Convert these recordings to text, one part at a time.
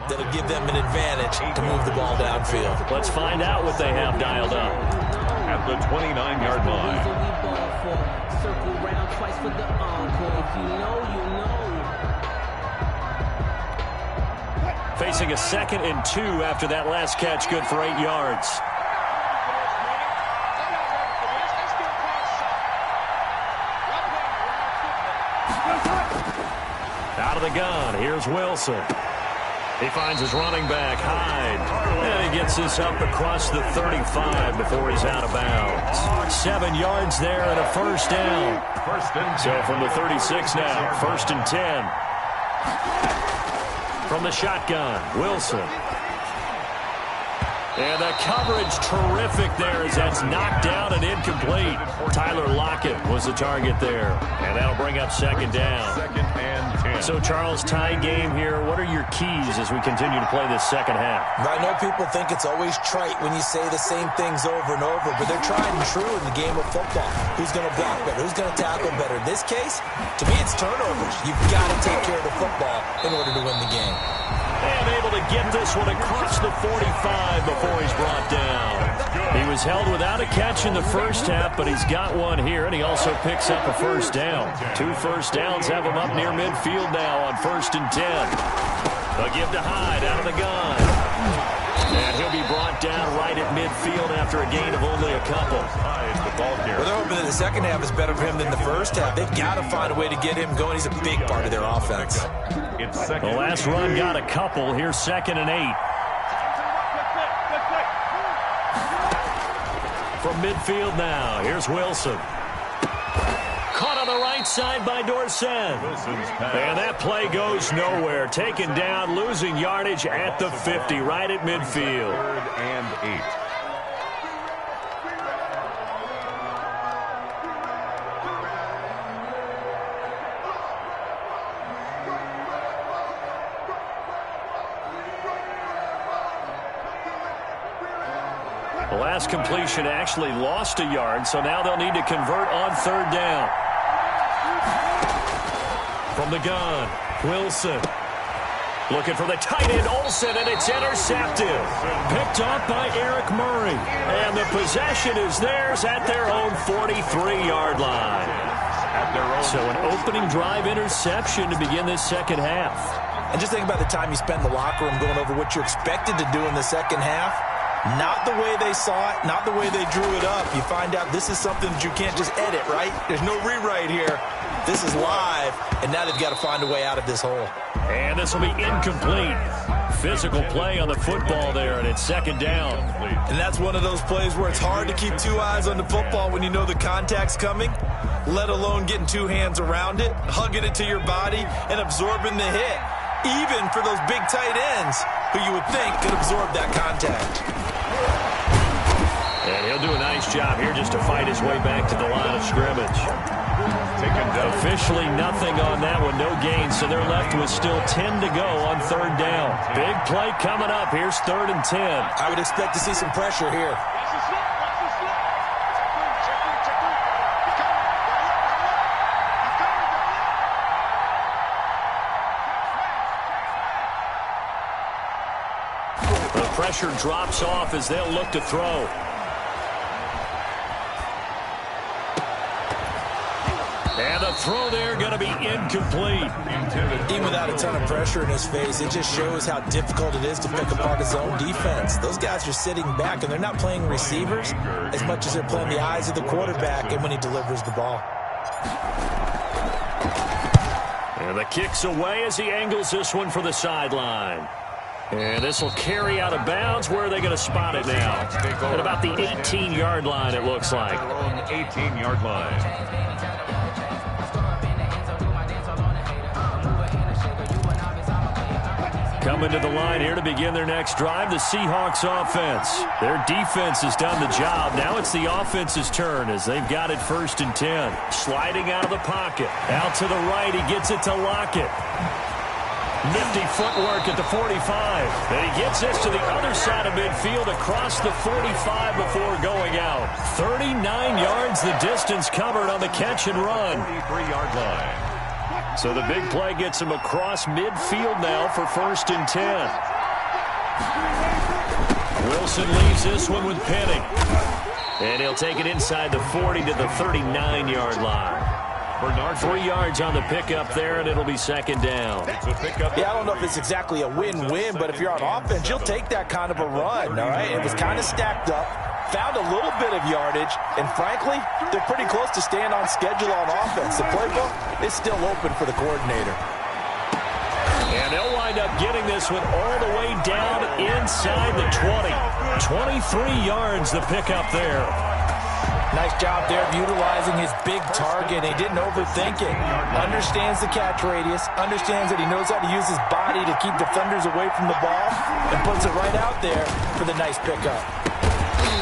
that'll give them an advantage to move the ball downfield. Let's find out what they have dialed up. At the 29-yard line. Circle round twice for the encore. If you know, you know. Facing a 2nd and 2 after that last catch, good for 8 yards. Out of the gun, here's Wilson. He finds his running back, Hyde. And he gets this up across the 35 before he's out of bounds. 7 yards there and a first down. So from the 36 now, 1st and 10. From the shotgun, Wilson. And the coverage terrific there as that's knocked down and incomplete. Tyler Lockett was the target there. And that'll bring up 2nd down. 2nd and 10. So, Charles, tie game here. What are your keys as we continue to play this second half? I know people think it's always trite when you say the same things over and over, but they're tried and true in the game of football. Who's going to block better? Who's going to tackle better? In this case, to me, it's turnovers. You've got to take care of the football in order to win the game. And able to get this one across the 45 before he's brought down. He was held without a catch in the first half, but he's got one here, and he also picks up a first down. 2 first downs have him up near midfield now on 1st and 10. They'll give to Hyde out of the gun. And he'll be brought down right at midfield after a gain of only a couple. Well, they're hoping that the second half is better for him than the first half. They've got to find a way to get him going. He's a big part of their offense. The last run got a couple. Here's 2nd and 8. From midfield now, here's Wilson. Caught on the right side by Dorsett. And that play goes nowhere. Taken down, losing yardage at the 50, right at midfield. 3rd and 8. The last completion actually lost a yard, so now they'll need to convert on 3rd down. From the gun, Wilson. Looking for the tight end, Olsen, and it's intercepted. Picked up by Eric Murray. And the possession is theirs at their own 43-yard line. So an opening drive interception to begin this second half. And just think about the time you spend in the locker room going over what you're expected to do in the second half. Not the way they saw it, not the way they drew it up. You find out this is something that you can't just edit, right? There's no rewrite here. This is live, and now they've got to find a way out of this hole. And this will be incomplete. Physical play on the football there, and it's 2nd down. And that's one of those plays where it's hard to keep 2 eyes on the football when you know the contact's coming, let alone getting 2 hands around it, hugging it to your body, and absorbing the hit. Even for those big tight ends who you would think could absorb that contact. And he'll do a nice job here just to fight his way back to the line of scrimmage. Officially nothing on that one, no gain, so they're left with still 10 to go on 3rd down. Big play coming up. Here's 3rd and 10. I would expect to see some pressure here. The pressure drops off as they'll look to throw. And the throw there going to be incomplete. Even without a ton of pressure in his face, it just shows how difficult it is to pick apart his own defense. Those guys are sitting back, and they're not playing receivers as much as they're playing the eyes of the quarterback and when he delivers the ball. And the kick's away as he angles this one for the sideline. And this will carry out of bounds. Where are they going to spot it now? At about the 18-yard line, it looks like. 18-yard line. Coming to the line here to begin their next drive, the Seahawks offense. Their defense has done the job. Now it's the offense's turn as they've got it 1st and 10. Sliding out of the pocket. Out to the right, he gets it to Lockett. Nifty footwork at the 45. And he gets this to the other side of midfield across the 45 before going out. 39 yards the distance covered on the catch and run. 43-yard line. So the big play gets him across midfield now for 1st and 10. Wilson leaves this one with Penny. And he'll take it inside the 40 to the 39-yard line. 3 yards on the pickup there, and it'll be second down. Yeah, I don't know if it's exactly a win-win, but if you're on offense, you'll take that kind of a run, all right? It was kind of stacked up, found a little bit of yardage, and frankly, they're pretty close to staying on schedule on offense. The playbook is still open for the coordinator. And they'll wind up getting this one all the way down inside the 20. 23 yards the pickup there. Nice job there of utilizing his big target. He didn't overthink it. Understands the catch radius. Understands that he knows how to use his body to keep defenders away from the ball. And puts it right out there for the nice pickup.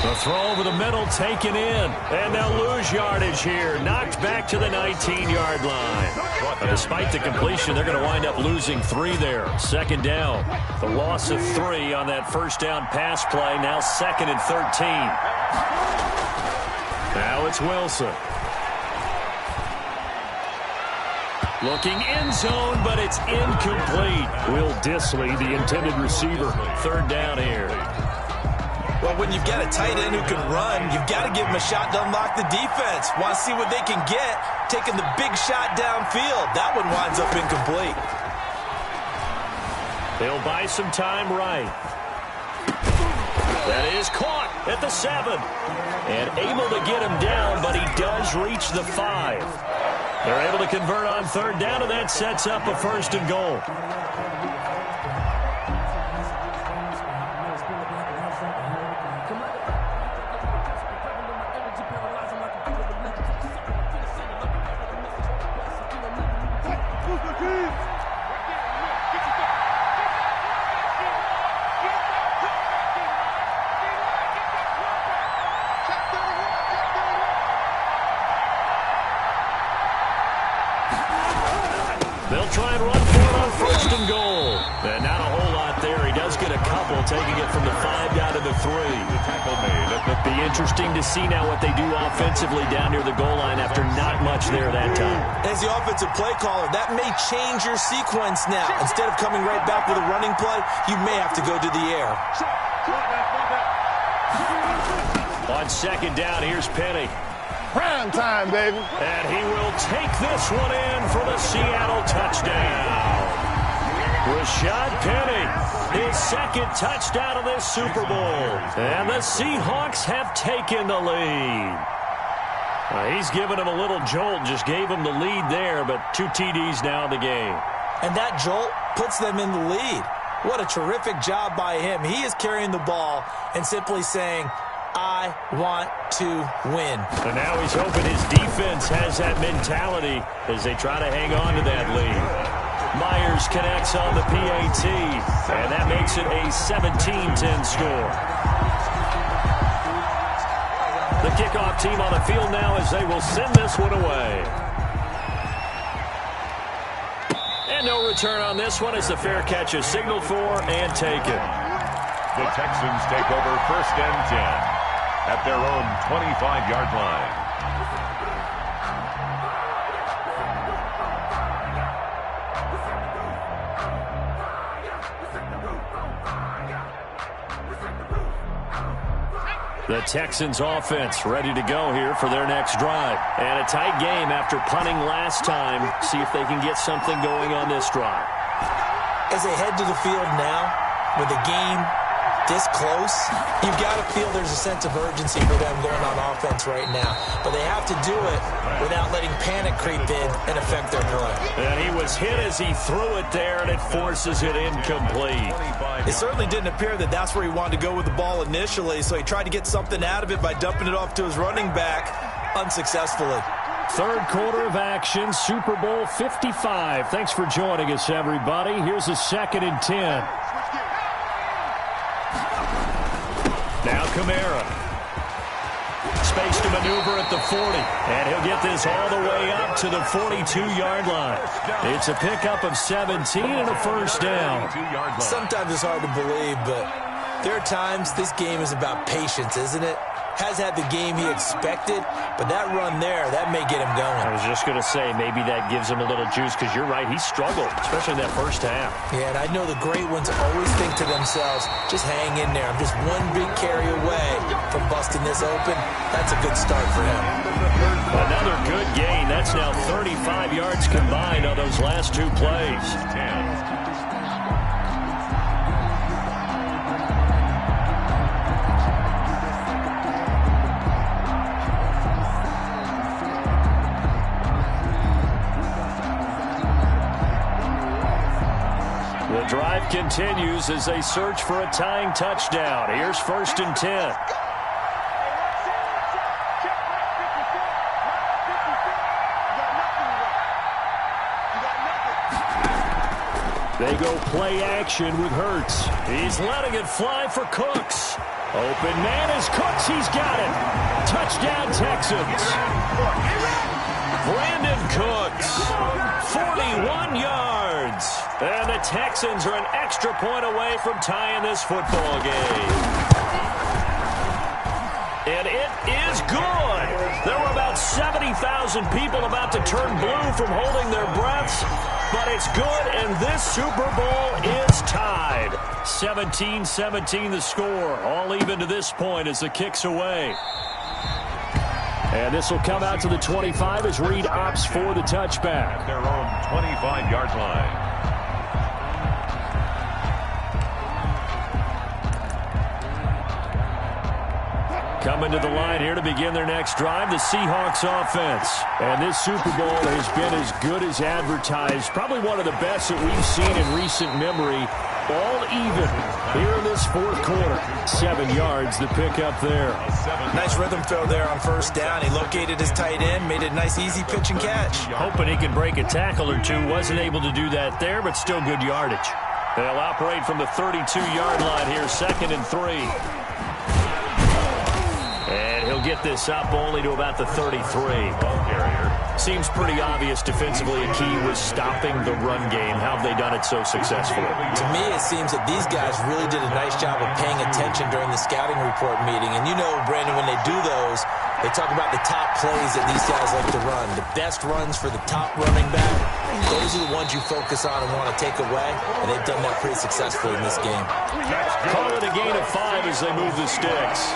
The throw over the middle taken in. And they'll lose yardage here. Knocked back to the 19-yard line. But despite the completion, they're going to wind up losing 3 there. Second down. The loss of 3 on that first down pass play. Now 2nd and 13. Now it's Wilson. Looking end zone, but it's incomplete. Will Dissly, the intended receiver. 3rd down here. Well, when you've got a tight end who can run, you've got to give him a shot to unlock the defense. Want to see what they can get, taking the big shot downfield. That one winds up incomplete. They'll buy some time right. That is caught at the 7. And able to get him down, but he does reach the 5. They're able to convert on 3rd down, and that sets up a 1st and goal. They'll try and run for it on 1st and goal. And not a whole lot there. He does get a couple, taking it from the 5 down to the 3. The tackle made. It'll be interesting to see now what they do offensively down near the goal line after not much there that time. As the offensive play caller, that may change your sequence now. Instead of coming right back with a running play, you may have to go to the air. On 2nd down, here's Penny. Prime time, baby. And he will take this one in for the Seattle touchdown. Rashad Penny, his 2nd touchdown of this Super Bowl. And the Seahawks have taken the lead. He's given him a little jolt, just gave him the lead there, but 2 TDs now in the game. And that jolt puts them in the lead. What a terrific job by him. He is carrying the ball and simply saying, I want to win. And now he's hoping his defense has that mentality as they try to hang on to that lead. Myers connects on the PAT, and that makes it a 17-10 score. The kickoff team on the field now as they will send this one away. And no return on this one as the fair catch is signaled for and taken. The Texans take over 1st and 10. At their own 25-yard line. The Texans offense ready to go here for their next drive. And a tight game after punting last time. See if they can get something going on this drive. As they head to the field now, with the game this close, you've got to feel there's a sense of urgency for them going on offense right now. But they have to do it without letting panic creep in and affect their play. And he was hit as he threw it there, and it forces it incomplete. It certainly didn't appear that that's where he wanted to go with the ball initially, so he tried to get something out of it by dumping it off to his running back unsuccessfully. 3rd quarter of action, Super Bowl 55. Thanks for joining us, everybody. Here's a 2nd and 10. Now Kamara. Space to maneuver at the 40. And he'll get this all the way up to the 42-yard line. It's a pickup of 17 and a 1st down. Sometimes it's hard to believe, but there are times this game is about patience, isn't it? has had the game he expected, but that run there, that may get him going. I was just going to say, maybe that gives him a little juice, because you're right, he struggled, especially in that first half. Yeah, and I know the great ones always think to themselves, just hang in there. I'm just one big carry away from busting this open. That's a good start for him. Another good gain. That's now 35 yards combined on those last two plays. 10. The drive continues as they search for a tying touchdown. Here's 1st and 10. They go play action with Hurts. He's letting it fly for Cooks. Open man is Cooks. He's got it. Touchdown Texans. Brandon Cooks, 41 yards. And the Texans are an extra point away from tying this football game. And it is good. There were about 70,000 people about to turn blue from holding their breaths. But it's good, and this Super Bowl is tied. 17-17 the score. All even to this point as the kick's away. And this will come out to the 25 as Reed opts for the touchback. At their own 25-yard line. Coming to the line here to begin their next drive, the Seahawks offense. And this Super Bowl has been as good as advertised. Probably one of the best that we've seen in recent memory. All even here in this fourth quarter. 7 yards the pick up there. Nice rhythm throw there on 1st down. He located his tight end, made it a nice easy pitch and catch. Hoping he can break a tackle or two. Wasn't able to do that there, but still good yardage. They'll operate from the 32-yard line here, 2nd and 3. He'll get this up only to about the 33. Seems pretty obvious defensively a key was stopping the run game. How have they done it so successfully? To me, it seems that these guys really did a nice job of paying attention during the scouting report meeting. And you know, Brandon, when they do those, they talk about the top plays that these guys like to run. The best runs for the top running back. Those are the ones you focus on and want to take away. And they've done that pretty successfully in this game. Call it a gain of 5 as they move the sticks.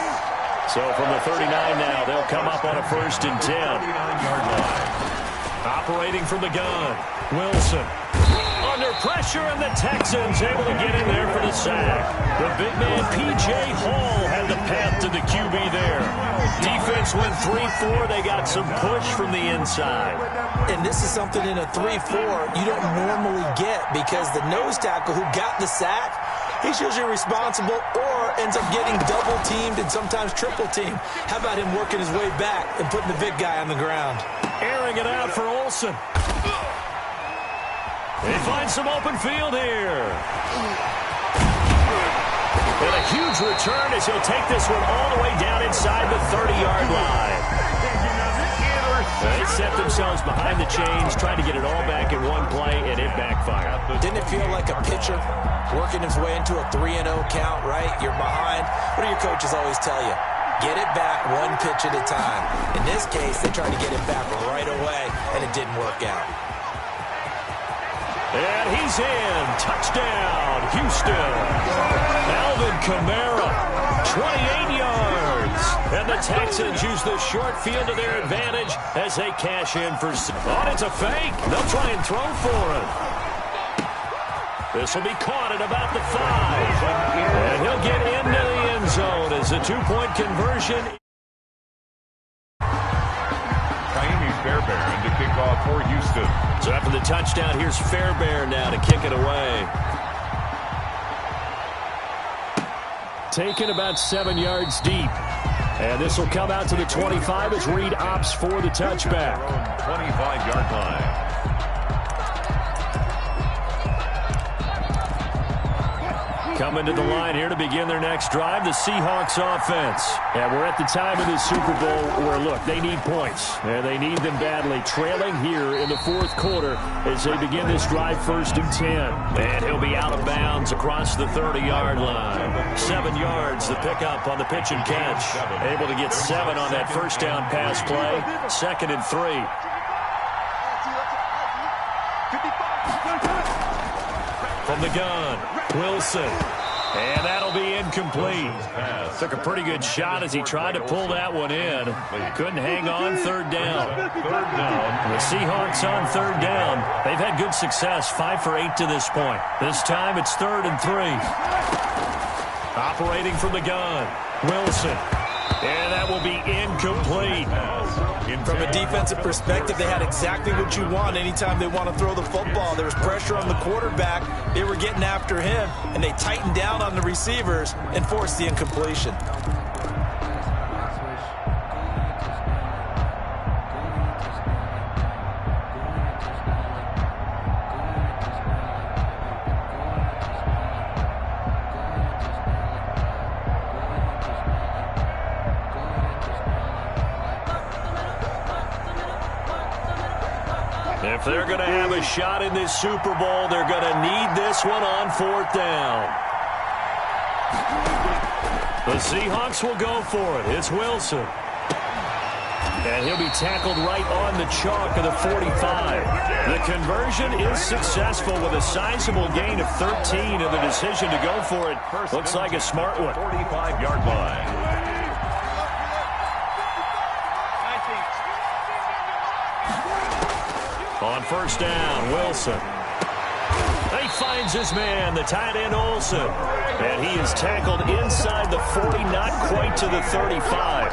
So from the 39 now, they'll come up on a 1st and 10. Operating from the gun, Wilson. Under pressure, and the Texans able to get in there for the sack. The big man, P.J. Hall, had the path to the QB there. Defense went 3-4. They got some push from the inside. And this is something in a 3-4 you don't normally get, because the nose tackle who got the sack, he's usually responsible or ends up getting double-teamed and sometimes triple-teamed. How about him working his way back and putting the big guy on the ground? Airing it out for Olsen. They find some open field here. And a huge return as he'll take this one all the way down inside the 30-yard line. They set themselves behind the chains, trying to get it all back in one play, and it backfired. Didn't it feel like a pitcher working his way into a 3-0 count, right? You're behind. What do your coaches always tell you? Get it back one pitch at a time. In this case, they tried to get it back right away, and it didn't work out. And he's in. Touchdown, Houston. Alvin Kamara, 28 yards. And the Texans use the short field to their advantage as they cash in for... Oh, it's a fake. They'll try and throw for him. This will be caught at about the 5. And he'll get into the end zone as a 2-point conversion. Fairbairn to kick off for Houston. So after the touchdown, here's Fairbairn now to kick it away. Taken about 7 yards deep. And this will come out to the 25 as Reed opts for the touchback. 25-yard line. Coming to the line here to begin their next drive, the Seahawks offense. And we're at the time of this Super Bowl where, look, they need points. And they need them badly. Trailing here in the fourth quarter as they begin this drive 1st and 10. And he'll be out of bounds across the 30-yard line. 7 yards, the pickup on the pitch and catch. Able to get 7 on that first down pass play. 2nd and 3. From the gun, Wilson. And that'll be incomplete. Took a pretty good shot as he tried to pull that one in. Couldn't hang on. 3rd down. The Seahawks on 3rd down. They've had good success, 5 for 8 to this point. This time it's 3rd and 3. Operating from the gun, Wilson. And that will be incomplete. From a defensive perspective, they had exactly what you want anytime they want to throw the football. There was pressure on the quarterback. They were getting after him, and they tightened down on the receivers and forced the incompletion. If they're going to have a shot in this Super Bowl, they're going to need this one on 4th down. The Seahawks will go for it. It's Wilson. And he'll be tackled right on the chalk of the 45. The conversion is successful with a sizable gain of 13, and the decision to go for it looks like a smart one. 45-yard line. On 1st down, Wilson. He finds his man, the tight end Olsen. And he is tackled inside the 40, not quite to the 35.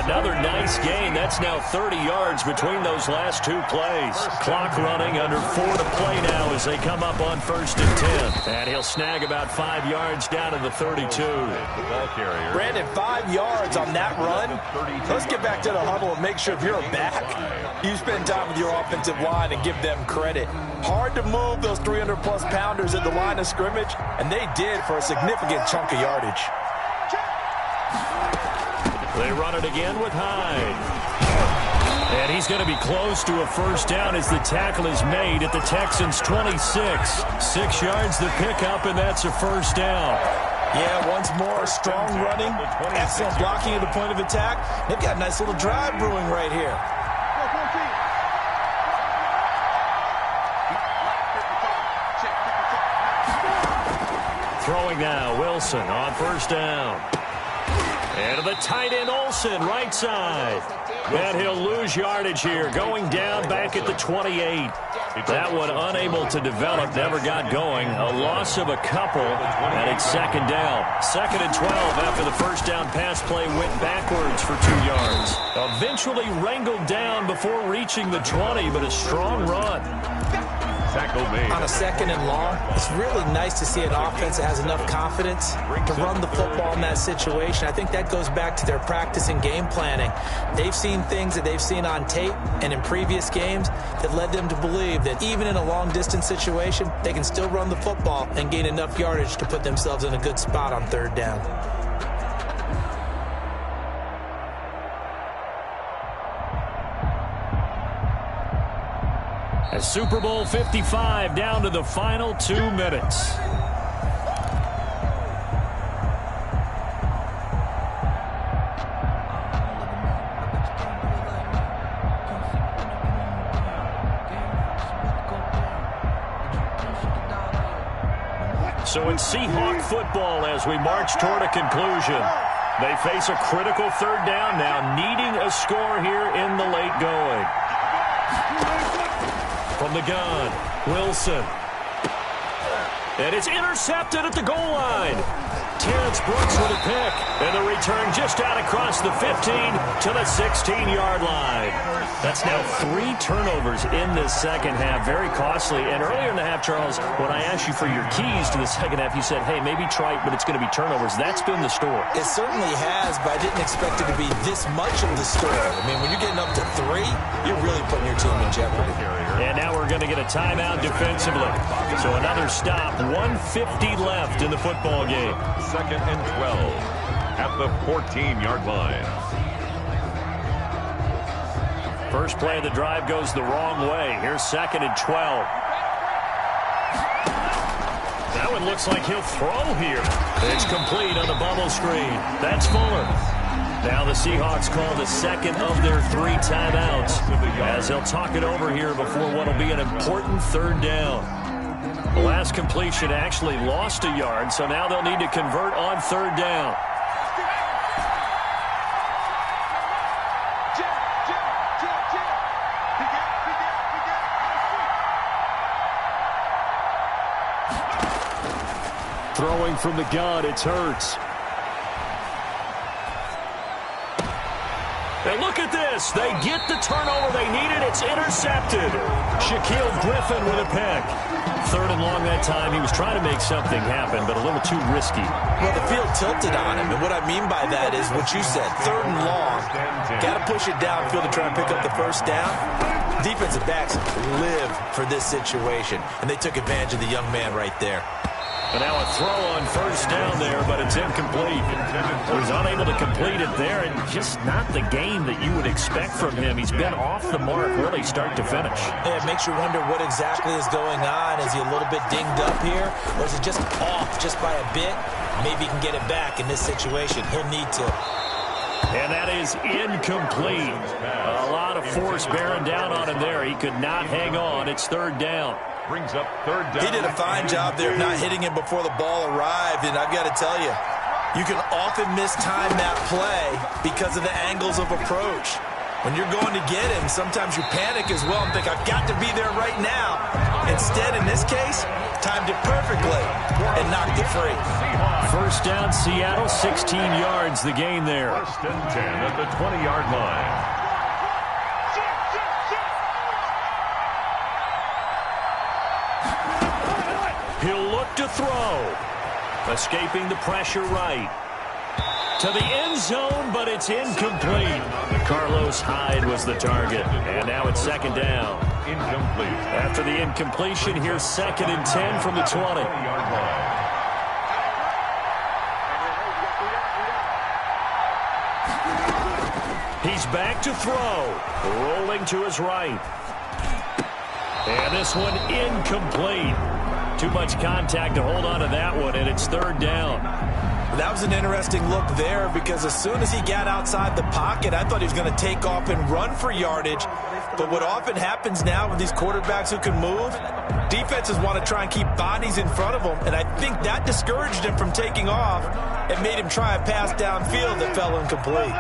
Another nice gain. That's now 30 yards between those last 2 plays. Clock running, under 4 to play now as they come up on 1st and 10. And he'll snag about 5 yards down to the 32. Brandon, 5 yards on that run. Let's get back to the huddle and make sure if you're a back, you spend time with your offensive line and give them credit. Hard to move those 300-plus pounders at the line of scrimmage, and they did for a significant chunk of yardage. They run it again with Hyde. And he's going to be close to a 1st down as the tackle is made at the Texans' 26. 6 yards the pickup, and that's a 1st down. Yeah, once more, strong running, excellent blocking at the point of attack. They've got a nice little drive brewing right here. Throwing now, Wilson on 1st down. And to the tight end, Olsen, right side. And he'll lose yardage here, going down back at the 28. That one unable to develop, never got going. A loss of a couple, and it's 2nd down. 2nd and 12 after the 1st down pass play went backwards for 2 yards. Eventually wrangled down before reaching the 20, but a strong run. On a 2nd and long, it's really nice to see an offense that has enough confidence to run the football in that situation. I think that goes back to their practice and game planning. They've seen things that they've seen on tape and in previous games that led them to believe that even in a long-distance situation, they can still run the football and gain enough yardage to put themselves in a good spot on 3rd down. As Super Bowl 55 down to the final 2 minutes. So it's Seahawk football as we march toward a conclusion. They face a critical 3rd down now, needing a score here in the late going. From the gun, Wilson. And it's intercepted at the goal line. Terrence Brooks with a pick. And the return just out across the 15 to the 16-yard line. That's now 3 turnovers in this second half. Very costly. And earlier in the half, Charles, when I asked you for your keys to the second half, you said, hey, maybe try it, but it's going to be turnovers. That's been the story. It certainly has, but I didn't expect it to be this much of the story. I mean, when you're getting up to 3, you're really putting your team in jeopardy. And now we're going to get a timeout defensively. So another stop. 1:50 left in the football game. 2nd and 12 at the 14-yard line. First play of the drive goes the wrong way. Here's 2nd and 12. That one looks like he'll throw here. It's complete on the bubble screen. That's Fuller. Now the Seahawks call the second of their 3 timeouts as they'll talk it over here before what will be an important 3rd down. The last completion actually lost a yard, so now they'll need to convert on 3rd down. Throwing from the gun, it's Hurts. And look at this. They get the turnover they needed. It's intercepted. Shaquille Griffin with a pick. 3rd and long that time. He was trying to make something happen, but a little too risky. Well, the field tilted on him, and what I mean by that is what you said. 3rd and long. Got to push it downfield to try and pick up the first down. Defensive backs live for this situation, and they took advantage of the young man right there. And now a throw on 1st down there, but it's incomplete. He was unable to complete it there, and just not the game that you would expect from him. He's been off the mark really start to finish. Yeah, it makes you wonder what exactly is going on. Is he a little bit dinged up here, or is it just off just by a bit? Maybe he can get it back in this situation. He'll need to. And that is incomplete. A lot of force bearing down on him there. He could not hang on. It's 3rd down. Brings up 3rd down. He did a fine job there of not hitting him before the ball arrived, and I've got to tell you, you can often mistime that play because of the angles of approach. When you're going to get him, sometimes you panic as well and think, I've got to be there right now. Instead, in this case, timed it perfectly and knocked it free. 1st down, Seattle, 16 yards, the gain there. 1st and 10 at the 20-yard line. He'll look to throw. Escaping the pressure right. To the end zone, but it's incomplete. Carlos Hyde was the target. And now it's 2nd down. Incomplete. After the incompletion, here's 2nd and 10 from the 20. He's back to throw. Rolling to his right. And this one incomplete. Too much contact to hold on to that one, and it's 3rd down. That was an interesting look there because as soon as he got outside the pocket, I thought he was going to take off and run for yardage. But what often happens now with these quarterbacks who can move, defenses want to try and keep bodies in front of them, and I think that discouraged him from taking off and made him try a pass downfield that fell incomplete.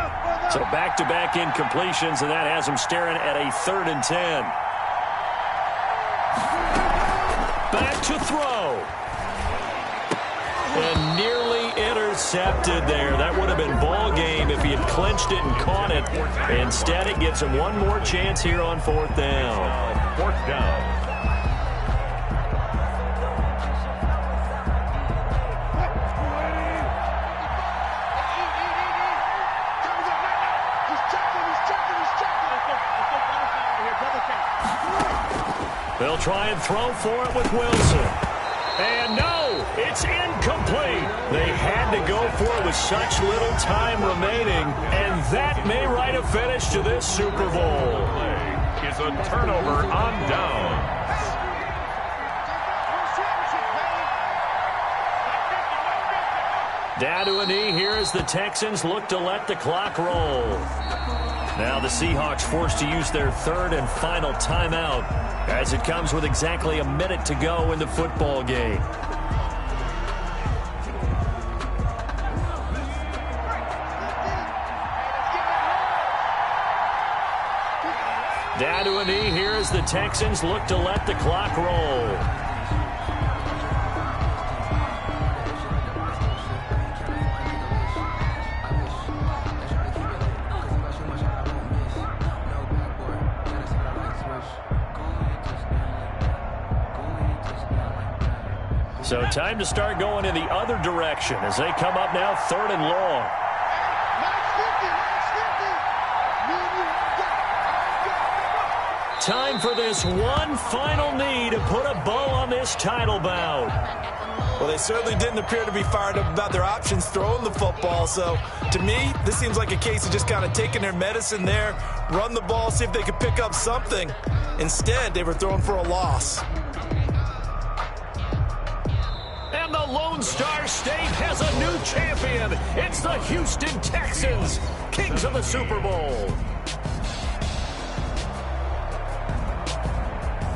So back-to-back incompletions, and that has him staring at a 3rd and 10. Back to throw. And nearly intercepted there. That would have been ball game if he had clinched it and caught it. Instead, it gives him one more chance here on 4th down. 4th down. They'll try and throw for it with Wilson. And no, it's incomplete. They had to go for it with such little time remaining, and that may write a finish to this Super Bowl. Is a turnover on downs. Down to a knee here as the Texans look to let the clock roll. Now the Seahawks forced to use their 3rd and final timeout as it comes with exactly a minute to go in the football game. Down to a knee here as the Texans look to let the clock roll. So time to start going in the other direction as they come up now 3rd and long. Time for this one final knee to put a bow on this title bout. Well, they certainly didn't appear to be fired up about their options throwing the football. So, to me, this seems like a case of just kind of taking their medicine there, run the ball, see if they could pick up something. Instead, they were throwing for a loss. And the Lone Star State has a new champion. It's the Houston Texans, kings of the Super Bowl.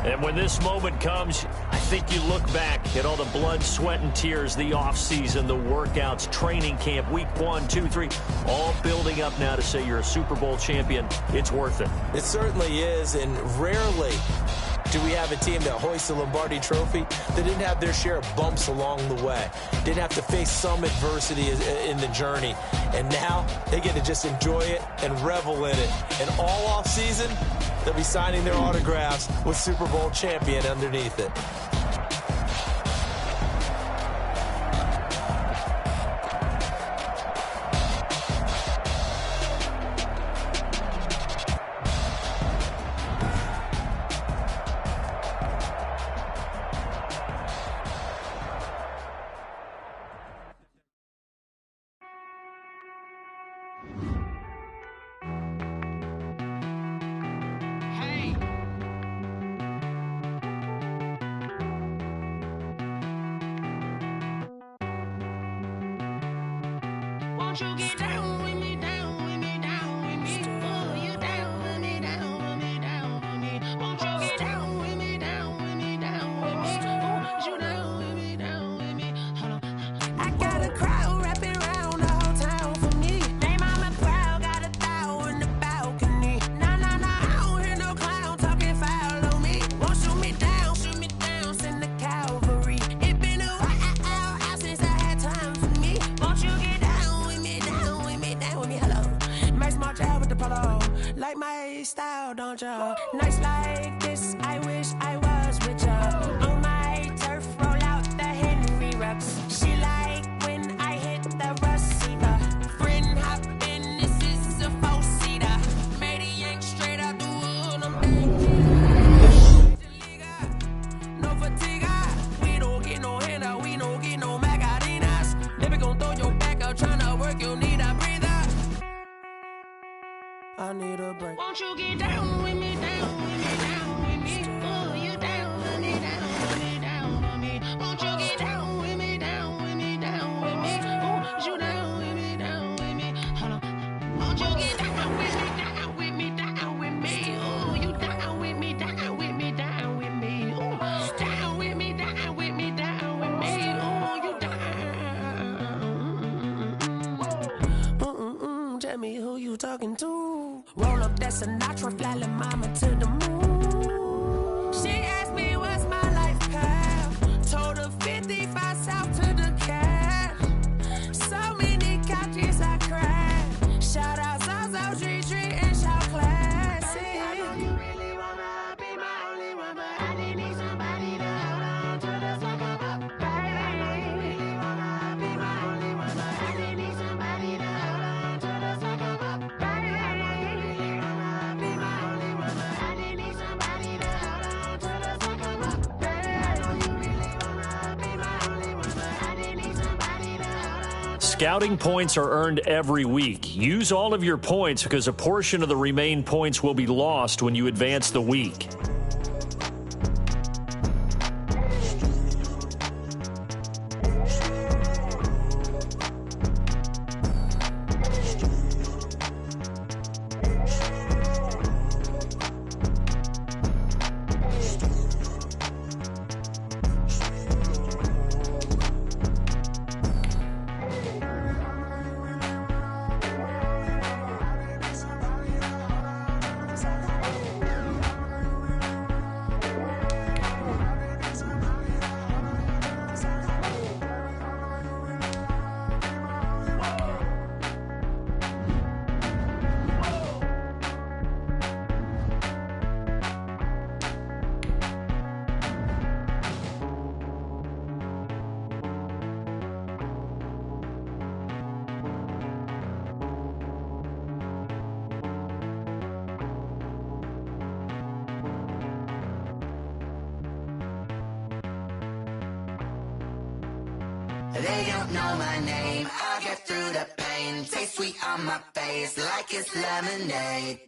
And when this moment comes, I think you look back at all the blood, sweat, and tears, the offseason, the workouts, training camp, week 1, 2, 3, all building up now to say you're a Super Bowl champion. It's worth it. It certainly is, and rarely do we have a team that hoists the Lombardi Trophy that didn't have their share of bumps along the way, didn't have to face some adversity in the journey, and now they get to just enjoy it and revel in it. And all offseason, they'll be signing their autographs with Super Bowl champion underneath it. Won't you get down with me, down with me, down with me? Oh, you down with me, down with me, down with me. Won't you get down with me, down with me, down with me? Oh, you down with me, down with me? Hold on. I got a crowd wrapping around the whole town for me. Name on my proud, got a thou in the balcony. Nah, nah, nah, I don't hear no clown talking foul on me. Won't shoot me down, send the cavalry. It been a while since I had time for me. Won't you get down with me, down with me, down with me? Hello. Max March out with the polo. Like my style, don't ya? Nights like this, I wish I was with ya. On my turf, roll out the Henry Rux. She like when I hit the receiver. Friend hop in, this is a four-seater. Made a yank straight out the wood, I'm back. No fatigue, we don't get no handout, we don't get no magarinas. Never gon' throw your back out, tryna work, you need a breather. I need a break. Won't you get down with me, down with me, down with me? Oh, you down with me, down with me, down with me. Won't you get down with me, down with me, down with me? Oh, you down with me, down with me? Hold on. Won't you get down with me, down with me, down with me? Oh, you down with me, down with me, down with me? Oh, down with me, down with me, down with me? Oh, you down. Tell me who you talking to. Roll up that Sinatra, fly la mama to the moon. She asked me what's my life path. Told her 55 south to the cat. So many couches I cried. Shout out Zazo, Tree, and shout classic. I know you really wanna be my only one, but I didn't need somebody to hold on to the second up. I know you really wanna be my only one, but I didn't need somebody to hold on to the second up. I know you really wanna be my only one, but I didn't need somebody to hold on to the second up. I know you really wanna be my only one, but I didn't need somebody to hold on. Scouting points are earned every week. Use all of your points because a portion of the remaining points will be lost when you advance the week. They don't know my name, I'll get through the pain. Taste sweet on my face like it's lemonade.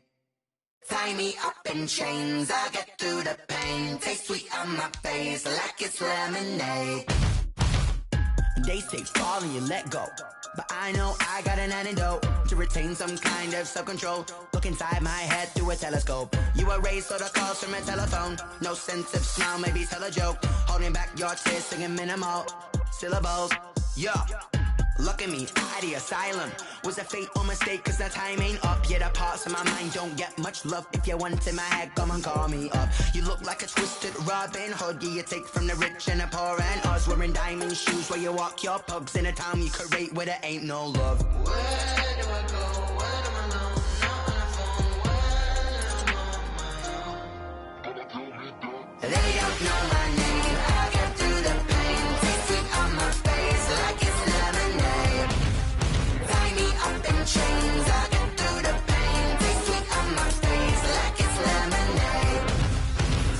Tie me up in chains, I'll get through the pain. Taste sweet on my face like it's lemonade. They say fall and you let go, but I know I got an antidote to retain some kind of self-control. Look inside my head through a telescope. You erase all the calls from a telephone. No sense of smile, maybe tell a joke. Holding back your tears, singing minimal syllables. Yeah, look at me, out the asylum. Was a fate or mistake, cause the time ain't up. Yeah, the parts of my mind don't get much love. If you want in my head, come and call me up. You look like a twisted Robin Hood. Yeah, you take from the rich and the poor and us. Wearing diamond shoes where you walk your pugs in a town you could rate where there ain't no love. Where do I go? Where do I know? Not on the phone. When I'm on my own. They don't know my name. I'll get through the pain. Taste sweet on my face like it's lemonade. Tie me up in chains. I'll get through the pain. Taste sweet on my face like it's lemonade.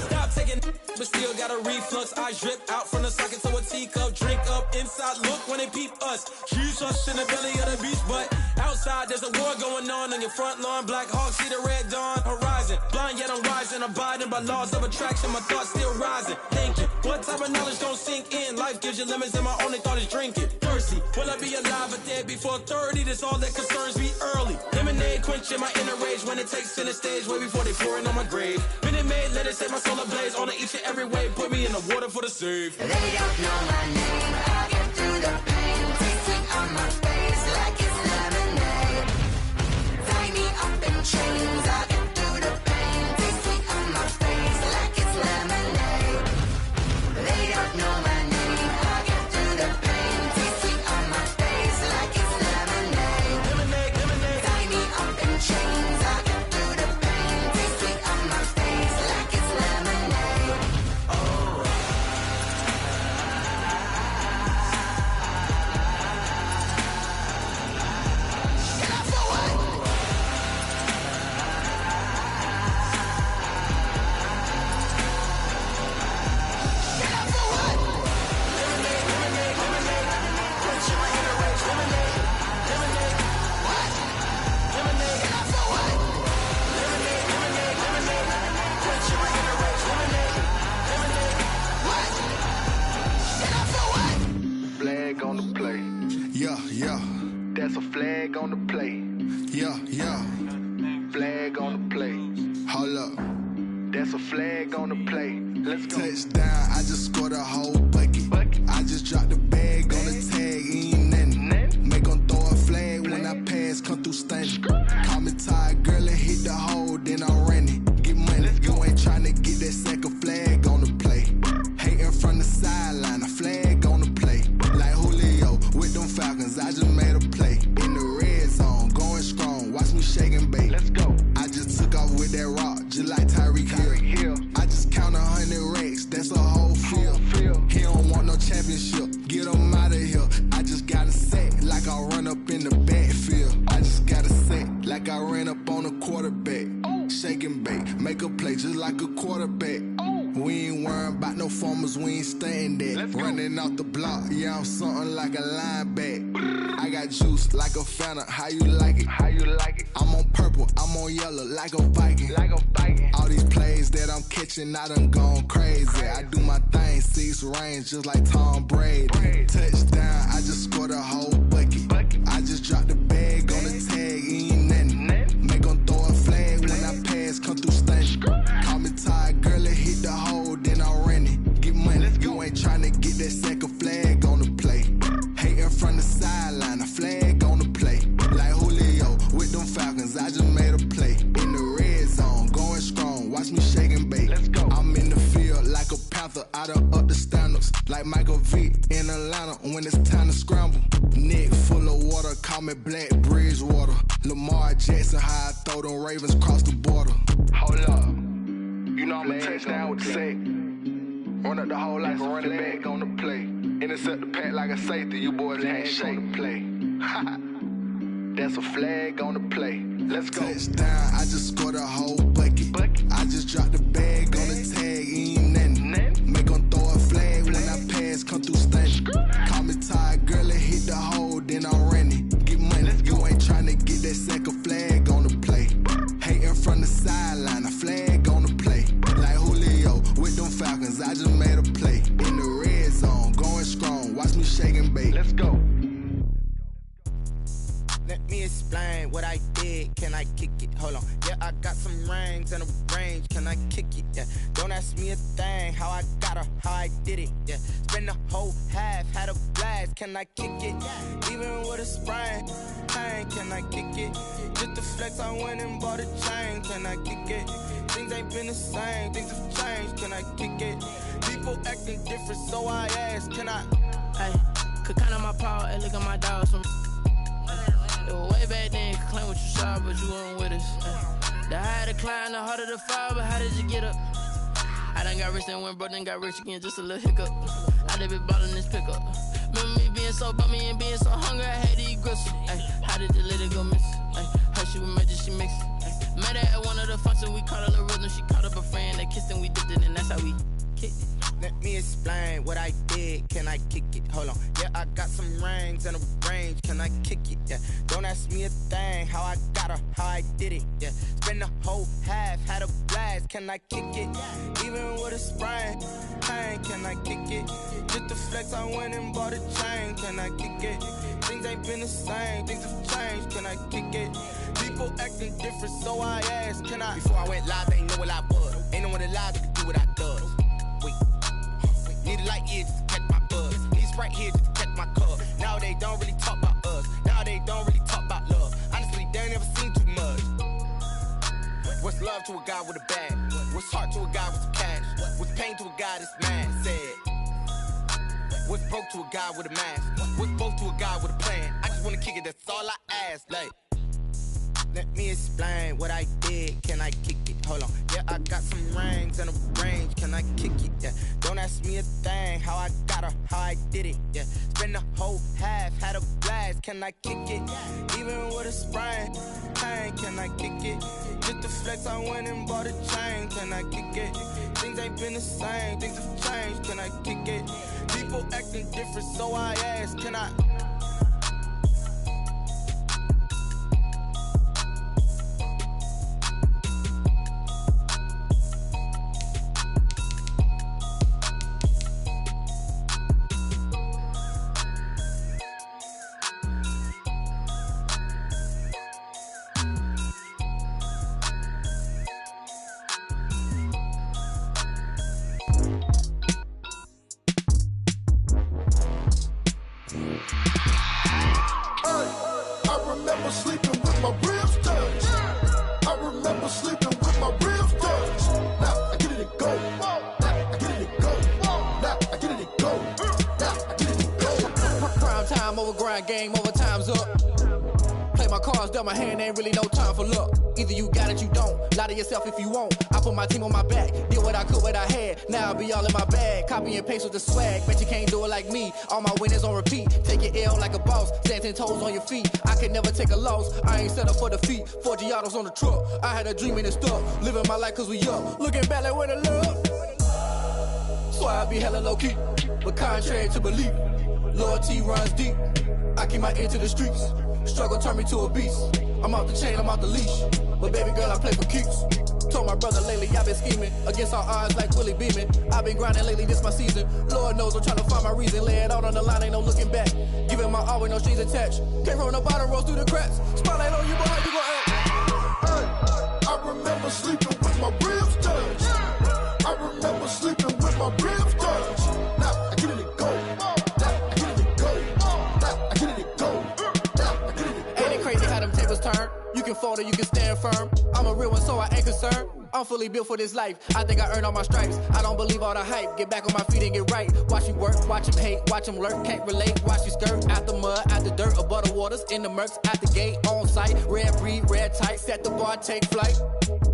Stop taking, but still got a reflux. I drip out from the socket to a teacup. Drink up inside, look when they peep us. Choose us in the belly of the beast, but outside there's a war going on your front lawn. Black Hawk, see the red dawn horizon. Blind yet I'm rising, abiding by laws of attraction. My thoughts still rising, thinking what type of knowledge don't sink in? Life gives you limits and my only thought is drinking. Thirsty, will I be alive or dead before 30? That's all that concerns me early. Lemonade quenching my inner rage when it takes center stage way before they pouring on my grave. Minute Maid, let it set my soul ablaze on each and every way. Put me in the water for the save. They don't know my name, I'll get through the pain. Taste sweet on my face like it's lemonade. Tie me up in chains, I'll get through the pain. Taste sweet on my face like it's lemonade. They don't know my name, I'll get through the pain. Taste sweet on my face like it's lemonade. Lemonade, lemonade. Tie me up in chains, I'll get through the pain. Taste sweet on my face like it's lemonade. Flag on the play. Yeah, yeah, That's a flag on the play. yeah, yeah. Flag on the play. Hold up. That's a flag on the play. Let's go. Touchdown, I just scored a whole bucket. I just dropped the bag on the tag, ain't nothing. Make 'em throw a flag when I pass, come through stunning. Call me tired, girl, and hit the hole, then I'm running. Get money, you ain't tryna get that second flag on the play. Hating from the sideline, a flag on the play. Like Julio with them Falcons, I just made a play. In the red zone, going strong, watch me shake and bake. Let's go. I just took off with that rock, just like Tyreek Hill. I just count 100 racks, that's a whole field. He don't want no championship, get him out of here. I just got a set, like I run up in the backfield. I just got a set, like I ran up on a quarterback. Shake and bake, make a play just like a quarterback. We ain't worrying about no formers, we ain't staying there. Running off the block, yeah, I'm something like a lineback. I got juice like a Fanta, how you like it? How you like it? I'm on purple, I'm on yellow, like a Viking. Like a Viking. All these plays that I'm catching, I done gone crazy. I do my thing, 6 range, just like Tom Brady. Touchdown, I just scored a whole bucket. I just dropped the bag on the tag, ain't nothing. Make 'em throw a flag when I pass, come through stunning. Call me tired, girl, and hit the hole, then I'm running. Get money, you ain't tryna get that second flag on the play. Hating from the sideline, a flag on the play. Like Julio with them Falcons, I just made a play. In the red zone, going strong, watch me shake and bake. Let's go. I'm in the field like a Panther, I done up the standards. Like Michael Vick in Atlanta when it's time to scramble. Neck full of water, call me Black Bridgewater. Lamar Jackson, how I throw them Ravens across the border. Hold up. You know I'm a touchdown with the sack. Run up the whole like a running back on the play. Intercept the pack like a safety. You boys ain't shake the play. That's a flag on the play. Let's go. Touchdown, I just scored a whole bucket. I just dropped the bag on the tag, ain't nothing. Make 'em throw a flag when I pass, come through stunning. Call me tired, rings in the range, can I kick it? Yeah. Don't ask me a thing, how I got her, how I did it. Yeah. Spend the whole half, had a blast, can I kick it? Even with a sprain, pain, can I kick it? Just the flex, I went and bought a chain, can I kick it? Things ain't been the same, things have changed, can I kick it? People acting different, so I ask, can I? Hey, could count on my power, and look at my dogs from. It was way back then, could claim what you saw, but you weren't with us. The higher the climb, the harder the fall, but how did you get up? I done got rich and went broke, then got rich again, just a little hiccup. I done been ballin' this pickup. Remember me being so bummy and being so hungry, I had to eat gristle. Ay, how did the lady go miss? Ay, her she was magic, she mixed. Met her at one of the functions, we caught a little rhythm, she caught up a friend, they kissed and we dipped it, and that's how we kicked it. Let me explain what I did, can I kick it? Hold on, yeah, I got some rings and a range, can I kick it? Yeah, don't ask me a thing, how I got her, how I did it. Yeah, spend the whole half, had a blast, can I kick it? Even with a sprain, pain, can I kick it? Just the flex, I went and bought a chain, can I kick it? Things ain't been the same, things have changed, can I kick it? People acting different, so I asked, can I? Before I went live, they ain't know what I was. Ain't no one alive that could do what I does. Wait, need a light here just to catch my buzz. Need Sprite here just to catch my cup. Now they don't really talk about us. Now they don't really talk about love. Honestly, they ain't never seen too much. What's love to a guy with a bag? What's heart to a guy with some cash? What's pain to a guy that's mad? Said. What's broke to a guy with a mask? What's both to a guy with a plan? I just wanna kick it, that's all I ask. Like, let me explain what I did, can I kick it? Hold on, yeah, I got some rings and a range, can I kick it? Yeah, don't ask me a thing, how I got her, how I did it. Yeah, spend the whole half, had a blast, can I kick it? Even with a sprain, pain, can I kick it? Just the flex, I went and bought a chain, can I kick it? Things ain't been the same, things have changed, can I kick it? People acting different, so I ask, can I? Game over, time's up. Play my cards dealt my hand, ain't really no time for luck. Either you got it, you don't. Lie to yourself if you won't. I put my team on my back, did what I could, what I had. Now I'll be all in my bag, copy and paste with the swag. Bet you can't do it like me. All my winners on repeat. Take your L like a boss, stand 10 toes on your feet. I can never take a loss, I ain't set up for defeat. 4 Giottos on the truck, I had a dream and it stuck. Living my life cause we up, looking back like where the love. So I be hella low key, but contrary to belief, loyalty runs deep. I keep my ear to the streets. Struggle turned me to a beast. I'm off the chain, I'm off the leash. But baby girl, I play for keeps. Told my brother lately, I've been scheming against all odds like Willie Beeman. I've been grinding lately, this my season. Lord knows I'm trying to find my reason. Lay it out on the line, ain't no looking back. Giving my all with no strings attached. Came from the bottom, rose through the cracks. Spotlight on you, boy, how you gon' act? Hey, I remember sleeping with my ribs touched. I remember sleeping with my ribs touched. Now I get it and go. Turn. You can fold or you can stand firm. I'm a real one, so I ain't concerned. I'm fully built for this life. I think I earned all my stripes. I don't believe all the hype. Get back on my feet and get right. Watch you work, watch him hate, watch him lurk. Can't relate, watch you skirt. Out the mud, out the dirt, above the waters, in the murks, out the gate, on site. Red breed, red tight, set the bar, take flight.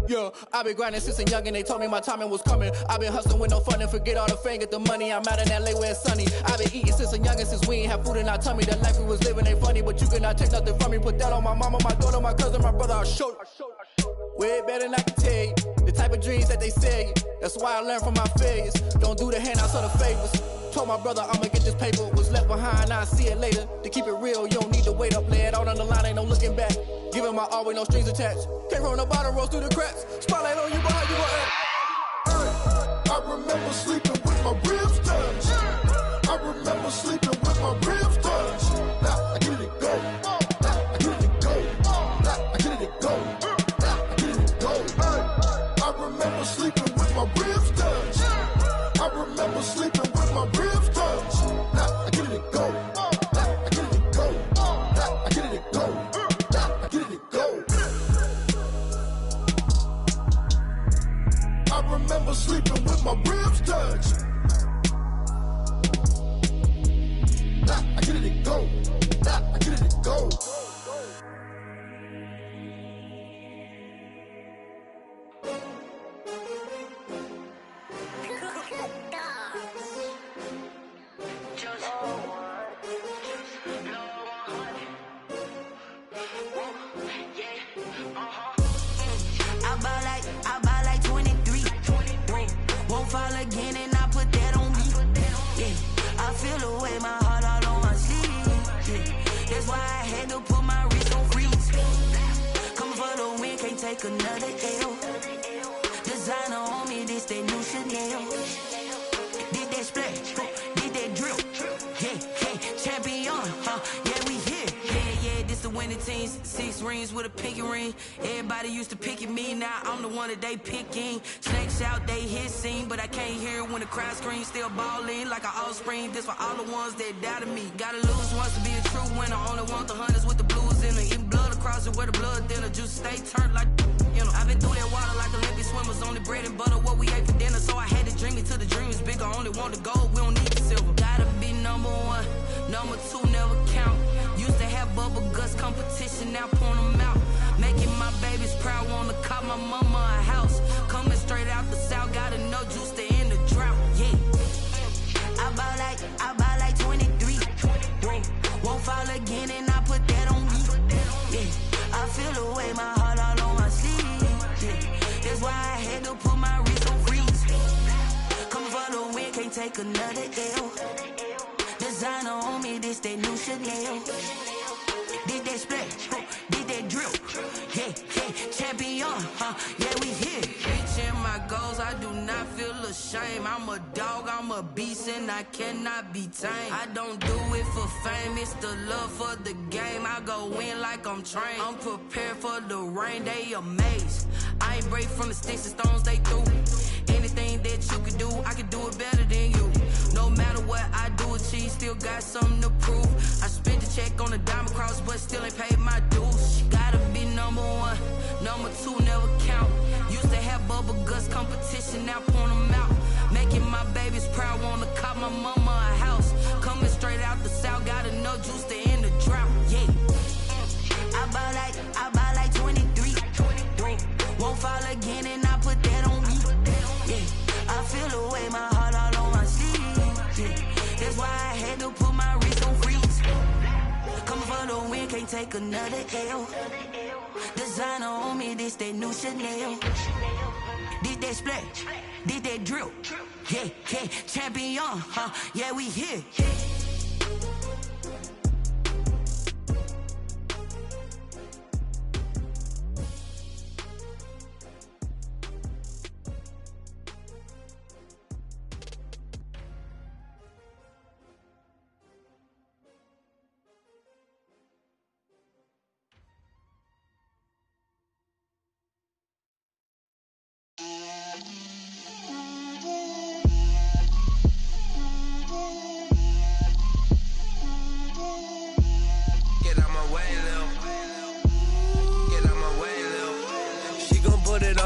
Yeah, I been grinding since a young and they told me my timing was coming. I been hustling with no fun and forget all the fame, get the money. I'm out in LA where it's sunny. I been eating since a young and since we ain't have food in our tummy. The life we was living ain't funny, but you cannot take nothing from me. Put that on my mama, my daughter, my cousin, my brother, I'll show you. Way better than I can tell you. The type of dreams that they sell you. That's why I learned from my failures. Don't do the handouts or the favors. Told my brother I'ma get this paper. Was left behind, I'll see it later. To keep it real, you don't need to wait up. Lay it out on the line, ain't no looking back. Giving my all with no strings attached. Came from the bottom, rose through the cracks. Spotlight on you, boy, how you gon' act? Hey, I remember sleeping with my ribs touched. I remember sleeping with my ribs touched. Now I get it and go. Now I get it and go. Now I get it and go. Now I get it and go. Hey. sleeping with my ribs touched. Nah, I get it go. Nah, I get it go. I buy like 23. Won't fall again and I put that on me. Yeah, I feel the way my heart all on my sleeve. Yeah, that's why I had to put my wrist on freeze. Coming for the win, can't take another L. Designer on me, this that new Chanel. Did that splash, did that drill. Yeah, champion, yeah, we here. Yeah, this the winning team. 6 rings with a pinky ring. Everybody used to pick at me, now I'm the one that they picking. Snakes out, they hit scene, but I can't hear it when the crowd screams. Still ballin' like an offspring. This for all the ones that doubted me. Gotta lose once to be a true winner. Only want the hunters with the blues in it. Eating blood across it where the blood dinner. Juice stay turned like, you know. I've been through that water like Olympic swimmers. Only bread and butter, what we ate for dinner. So I had to dream it till the dream is bigger. Only want the gold, we don't need the silver. Gotta be number 1, number 2 never count. Used to have bubble guts competition, now point them out. Making my babies proud, wanna call my mama a house. Coming straight out the south, gotta know juice to end the drought. Yeah, I buy like 23. Won't fall again and I put that on me. Yeah, I feel the way my heart all on my sleeve. Yeah, that's why I had to put my wrist on freeze. Coming for the win, can't take another L. Designer on me, this that new Chanel. Did that splash, did that drill. Yeah, champion, yeah, we here. Reaching my goals, I do not feel ashamed. I'm a dog, I'm a beast, and I cannot be tamed. I don't do it for fame, it's the love for the game. I go in like I'm trained. I'm prepared for the rain, they amazed. I ain't break from the sticks and stones they threw. Anything that you could do, I could do it better than you. No matter what I do, achieve, still got something to prove. I spent the check on the diamond cross, but still ain't paid my dues. Gotta be number 1, number 2 never count. Used to have bubble guts competition, now point them out. Making my babies proud, wanna call my mama a house. Coming straight out the south, gotta know juice to end the drought. Yeah, I buy like 23. Won't fall again and I put that on me. Yeah, I feel the way my heart all on my sleeve. Yeah, that's why I had to put my wrist on freeze. Coming for the win, can't take another L. Designer on me, this that new Chanel. Did that splash, did that drill. Yeah, champion, yeah, we here.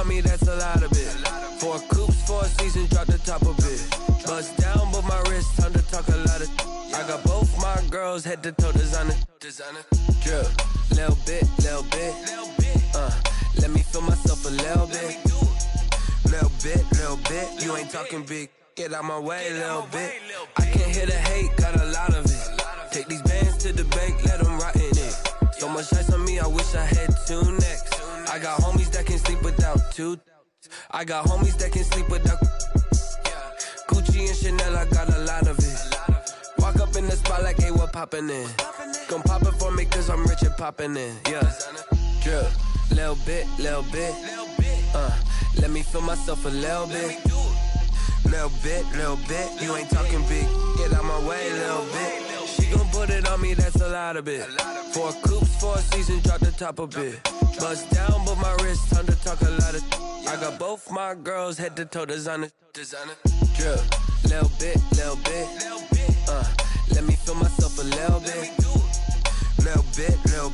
Me, that's a lot of it. 4 coops, 4 seasons, drop the top of it. Bust down, but my wrist, time to talk a lot of. I got both my girls head to toe designer. Drip, little bit. Let me feel myself a little bit. Little bit. You ain't talking big. Get out my way, little bit. I can't hear the hate, got a lot of it. Take these bands to the bank, let them rot in it. So much ice on me, I wish I had 2 necks. I got homies that can sleep without 2. I got homies that can sleep without Gucci and Chanel, I got a lot of it. Walk up in the spot like, hey, what poppin' in? Gon' pop it for me cause I'm rich and poppin' in. Yeah, drip, little bit. Let me feel myself a little bit. Little bit. You ain't talking big. Get out my way, little bit. She gon' put it on me, that's a lot of it. 4 coops, 4 seasons, drop the top of it. Bust down, but my wrist, time to talk a lot of. I got both my girls head to toe designer. Drip, little bit. Let me feel myself a little bit. Little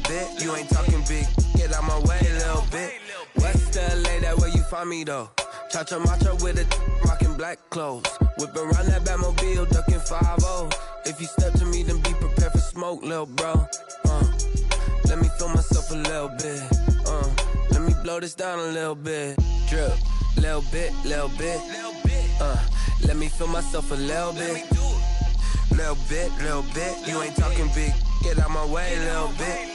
bit. You ain't talking big. Get out my way, little bit. West LA, that where you find me though. Touch a macho with a rockin' black clothes. Whip around that Batmobile, ducking 5-0. If you step to me, then be prepared for smoke, lil' bro. Let me feel myself a little bit. Let me blow this down a little bit. Drip, little bit, little bit. Let me feel myself a little bit. Little bit, little bit. You ain't talking big. Get out my way, little bit.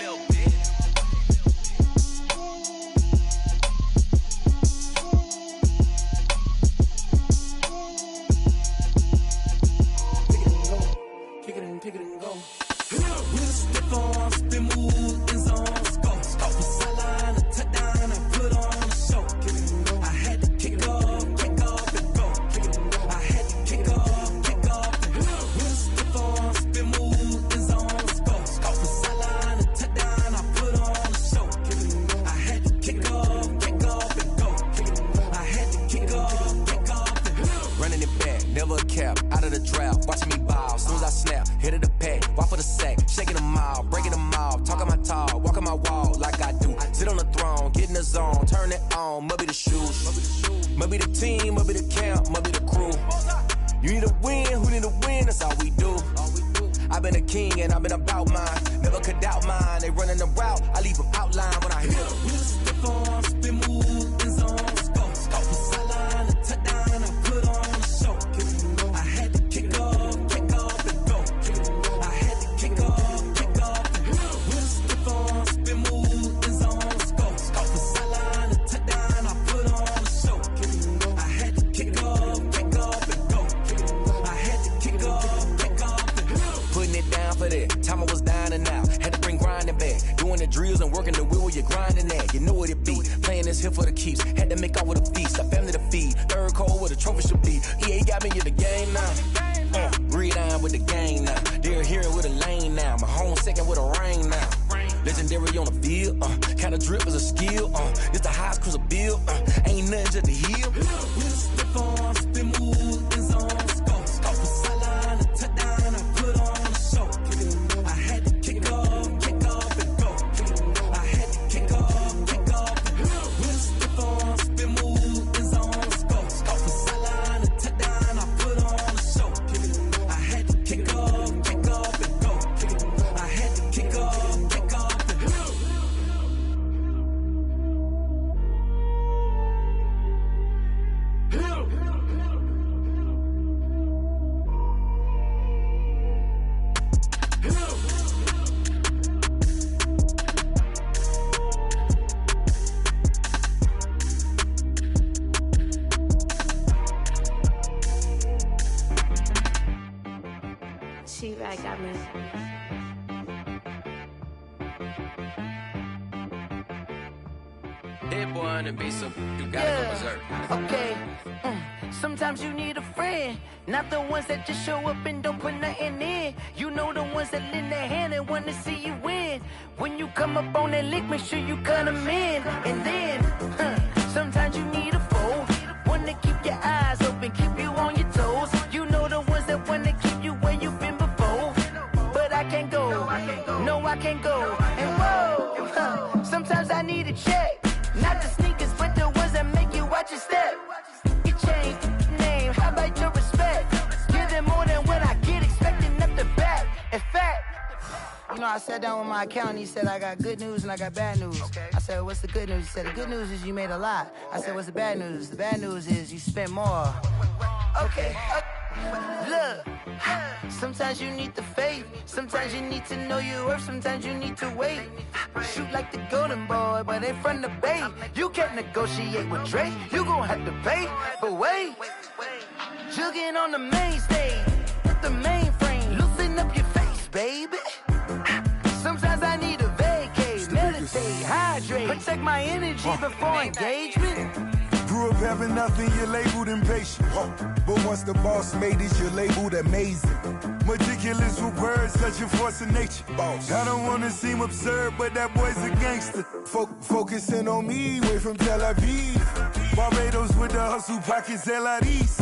Sometimes you need a friend, not the ones that just show up and don't put nothing in. You know the ones that lend their hand and want to see you win. When you come up on that lick, make sure you cut them in. And then, sometimes you need a foe, one to keep your eyes open, keep you on your toes. You know the ones that want to keep you where you've been before. But I can't go, no I can't go. And whoa, sometimes I need a check, not the sneakers, but the ones that make you watch your step. You change name, how about your respect? Give them more than what I get, expecting up the back. In fact, you know, I sat down with my accountant, he said I got good news and I got bad news. I said, what's the good news? He said, the good news is you made a lot. I said, what's the bad news? The bad news is you spent more. Okay, look, sometimes you need the faith, sometimes you need to know your worth, sometimes you need to wait. Shoot like the golden boy, but in front of the bay. You can't negotiate with Drake, you gon' have to pay. But wait, jugging on the main stage, with the mainframe, loosen up your face, baby. Sometimes I need a vacate, meditate, hydrate, protect my energy before engagement. Grew up having nothing, you're labeled impatient. But once the boss made it, you're labeled amazing. Meticulous with words, such a force of nature. I don't wanna seem absurd, but that boy's a gangster. Focusing on me, way from Tel Aviv. Barbados with the hustle pockets, LIDs.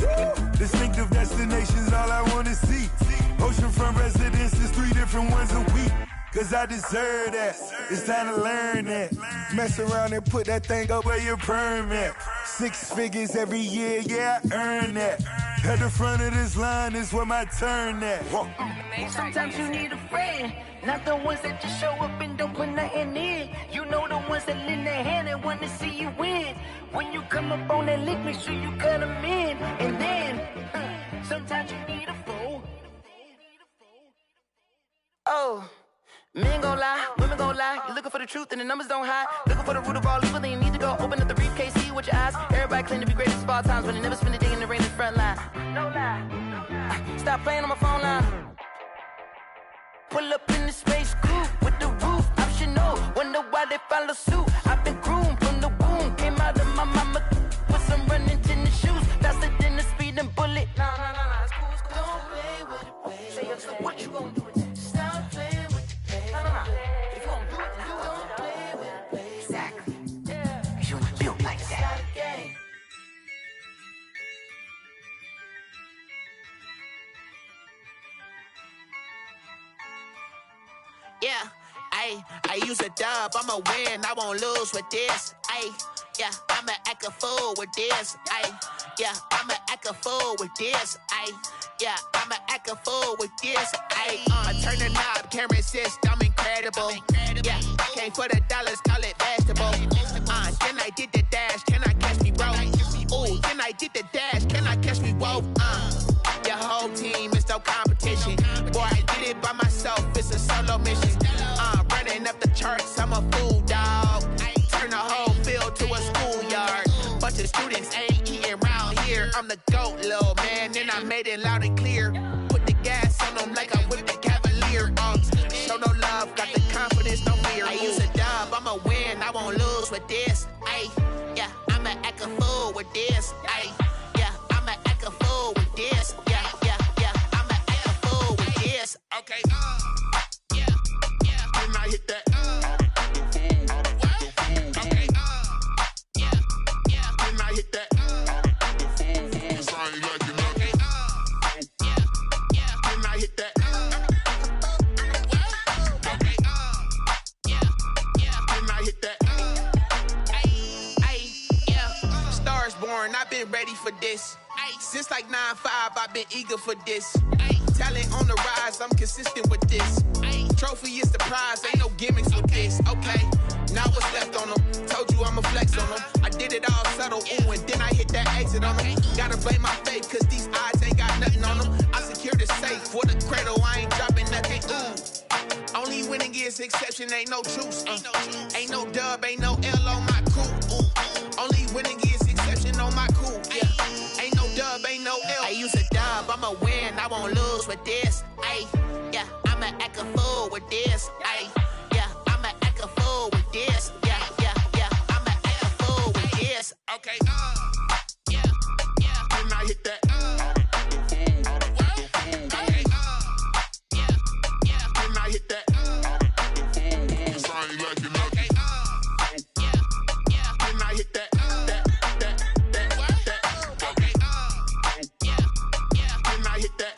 Distinctive destinations, all I wanna see. Oceanfront residences, 3 different ones a week. cause I deserve that. It's time to learn that. Mess around and put that thing up where your permit. 6 figures every year, yeah, I earn that. At the front of this line is where my turn at. Sometimes you need a friend, not the ones that just show up and don't put nothing in. You know the ones that lend their hand and want to see you win. When you come up on that lick, make sure you cut them in. And then, sometimes you need a fool. Oh, men gon' lie, women gon' lie. You're looking for the truth and the numbers don't hide. Looking for the root of all evil, then you need to go open up the briefcase, see with your eyes. Everybody claim to be greatest of all times, but they never spend a day in the rain in the front line. No lie. Stop playing on my phone line. Pull up in the space coupe with the roof optional. Wonder why they follow suit. I've been groomed from the womb. Came out of my mama with some running tennis shoes. Faster than the speeding bullet. Nah, it's cool, it's cool. Don't play with it, baby. Say so what you gonna do with it? Stop playing with it, baby. Nah. If you gonna do it, then you don't play with it, baby. Exactly. Yeah. You was built like that. Yeah, I use a dub, I'ma win, I won't lose with this. Yeah, I'ma act a fool with this. Yeah, I'ma act a fool with this. Yeah, I'ma act a fool with this. Turn the knob, camera assist, I'm incredible. Yeah, came for the dollars, call it vegetable. Then I did the dash, can I catch me, bro? Ooh, then I did the dash, can I catch me, whoa? Your whole team is no competition. Boy, I did it by myself, it's a solo mission. Running up the charts, I'm a fool, dog. Turn the whole field to a schoolyard. Bunch of students ain't eating round here. I'm the GOAT, little man, and I made it loud and clear. Put the gas on them like I'm with the Cavalier. Show no love, got the confidence, no fear. I use a dub, I'ma win, I won't lose with this. Yeah, I'ma act a fool with this. Yeah, I'ma act a fool with this. Yeah, I'ma act a fool with this. Okay, yeah, then I hit that. Okay, yeah, then I hit that. Cause I ain't like it. Okay, yeah, then I hit that. Okay, yeah, then I hit that. Yeah, Stars born, I've been ready for this. Since like 9-5, I've been eager for this. Talent on the rise, I'm consistent with this. Trophy is the prize, ain't no gimmicks with this. Okay, now what's left on them? Told you I'ma flex on them. I did it all subtle, ooh, and then I hit that exit on them. Gotta blame my faith, cause these odds ain't got nothing on them. I secure the safe for the cradle, I ain't dropping nothing, ooh. Only winning is exception, ain't no truce. Ain't no dub, ain't no L on my crew. Only winning is exception on my crew. Yeah, ain't no dub, ain't no L. I use a dub, I'ma win, I won't lose with this. Yeah, I'ma act a fool with this. Yeah, I'ma act a fool with this. Yeah, I'ma act a fool with this. Okay, yeah, then I hit that. Okay, yeah, then I hit that. Cause I ain't like it. Okay, yeah, then I hit that. Okay, yeah, then I hit that.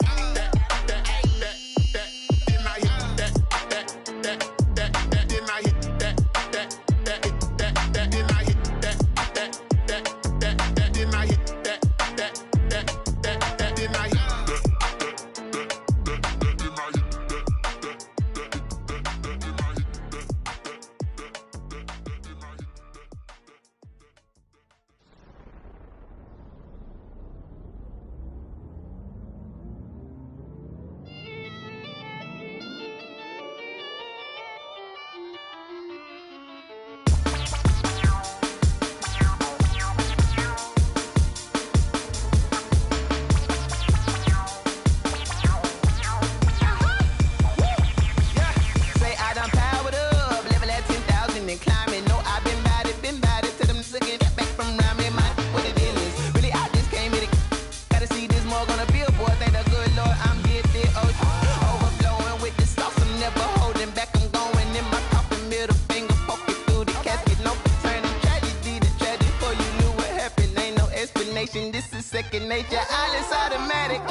second nature, all is automatic.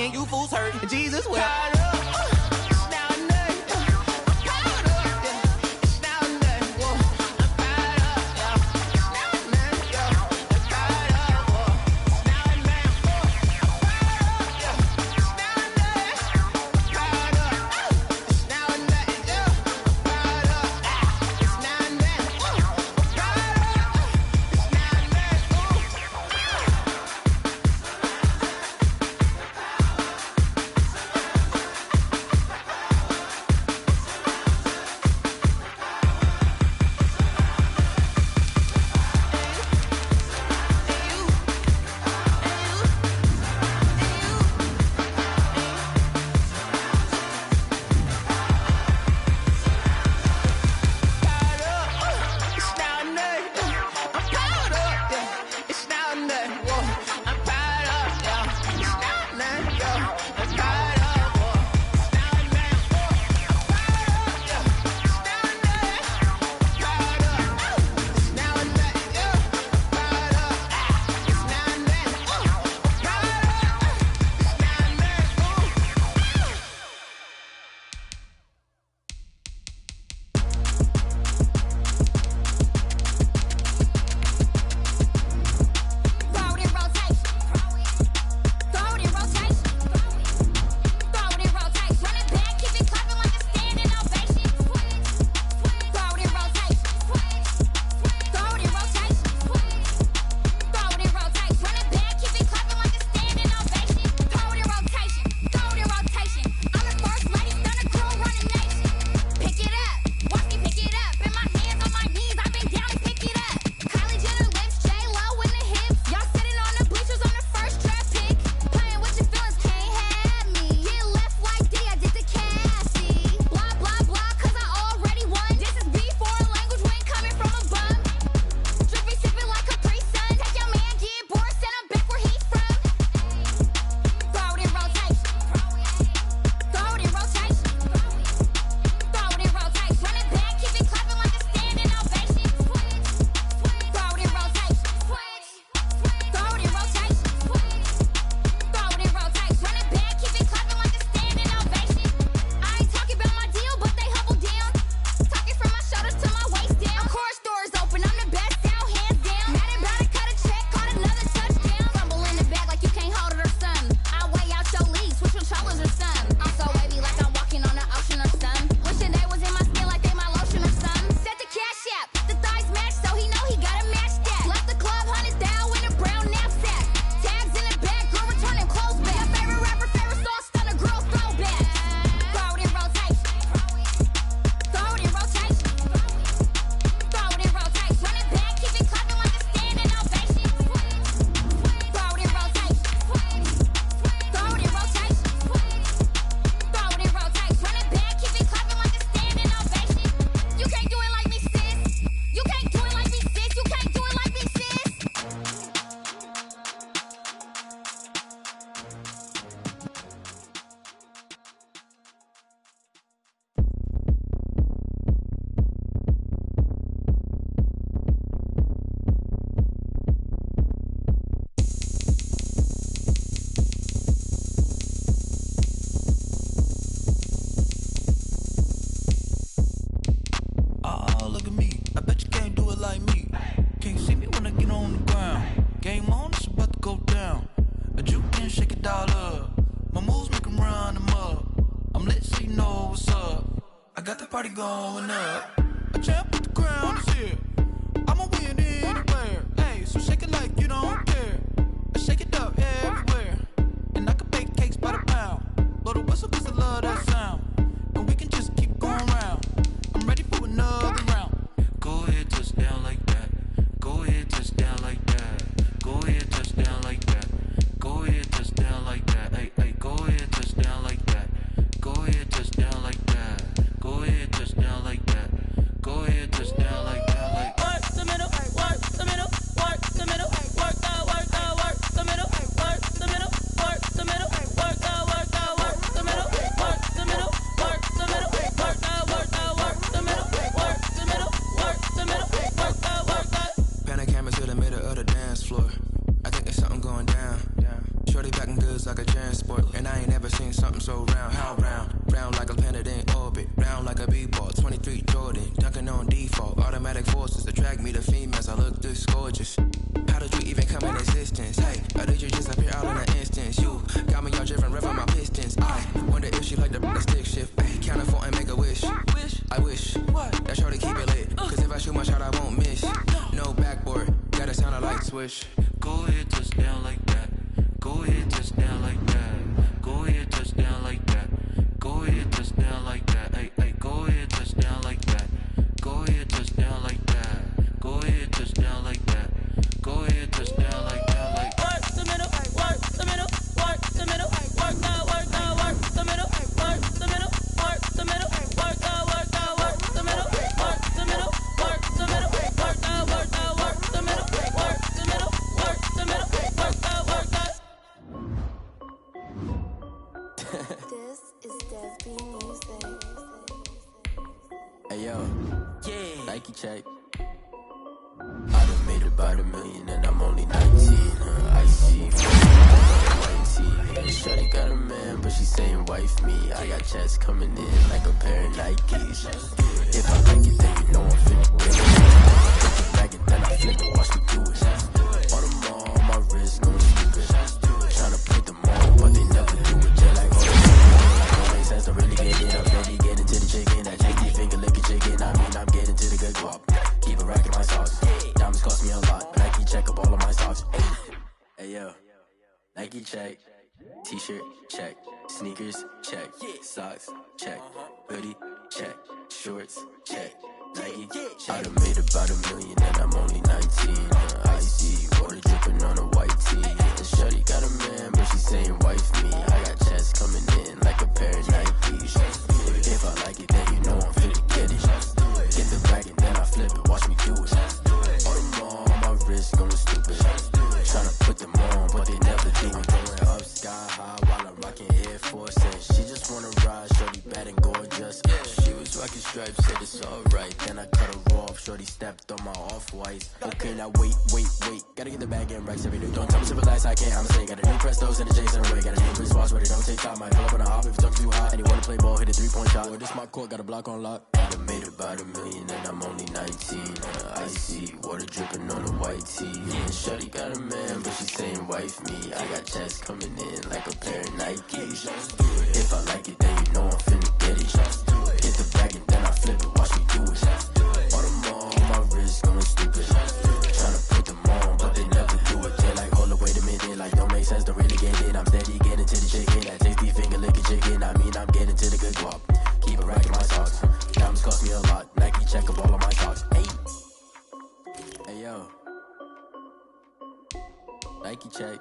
and you fools hurt. And Jesus will. just gorgeous. How did you even come in existence? Hey, how did you just appear all in an instance? You got me all driven, revving my pistons. I wonder if she like the stick shift. Hey, count it for and make a wish. I wish that shorty keep it lit. Cause if I shoot my shot, I won't miss. No backboard, gotta sound a light switch. Go ahead, touch down like that. Go ahead, touch down like that. Go ahead, touch down like that. Go ahead, touch down like that. Hey, hey, go ahead, touch down like that. Go ahead, touch down like that. Go ahead, touch down like that. Go ahead, touch down like that. Like work the middle, work the middle, work the middle, work now, work now, work the middle, work the middle, work the middle, work now, work now, work the middle, work the middle, work the middle, work now, work now, work the middle, work the middle, work the middle, work now, work now. This is Desby Music. Hey yo, yeah. Nike check. I done made about $1 million and I'm only 19. I see white tee. Shorty got a man, but she saying wife me. I got checks coming in like a pair of Nikes. If I like it, then you know I'm finna get it. Back it, then I flip it, watch me do it. On them all, on my wrist, going stupid. Tryna put them on, but they never do it. Just like all the don't make sense to really get it. I'm steady getting to the chicken. That janky finger licking chicken. I mean, I'm getting to the good guap. Keep a rack in my sauce. Diamonds cost me a lot. Nike check up all of my socks. Hey yo, Nike check. T-shirt check. Sneakers check. Socks check. Hoodie check. Shorts check. Nike check. I done made about $1 million and I'm only 19. Icy water dripping on a white tee. The shorty got a man, but she saying wife me. I got checks coming in like a pair of Nikes. If I like it, then you know I'm finna get it. Get the bag and then I flip it, watch me do it. All them on my wrist going stupid. Tryna put them on, but they never do it. Going up sky high while I'm rocking Air Force. And she just wanna ride, shorty bad and gorgeous. She was rocking stripes, said it's alright. Then I cut her off, shorty stepped on my off-whites. Okay, now wait. Gotta get the bag and racks every day. Don't tell me to relax, I can't, I'ma say. Got a new Prestos and a Jason away. Got a new Chris Watch, but it don't take time. Might pull up on a hop if it's talking too hot. And he wanna play ball, hit a 3-point shot. Or this my court, got a block on lock. I done made about $1 million and I'm only 19. Icy water dripping on a white tee. And shorty got a man, but she saying wife me. I got checks coming in like a pair of Nikes. If I like it, then you know I'm finna get it. Get the bag and then I flip it, watch me do it. All them on my wrist going stupid. Tryna put them on, but they never do it. They're like, hold up, wait a minute, like don't make sense to really get it. I'm steady getting to the chicken. That tasty finger licking chicken. I mean, I'm getting to the good guap. Keep a rack in my socks. Diamonds cost me a lot. Nike check up all of my socks. Hey yo, Nike check.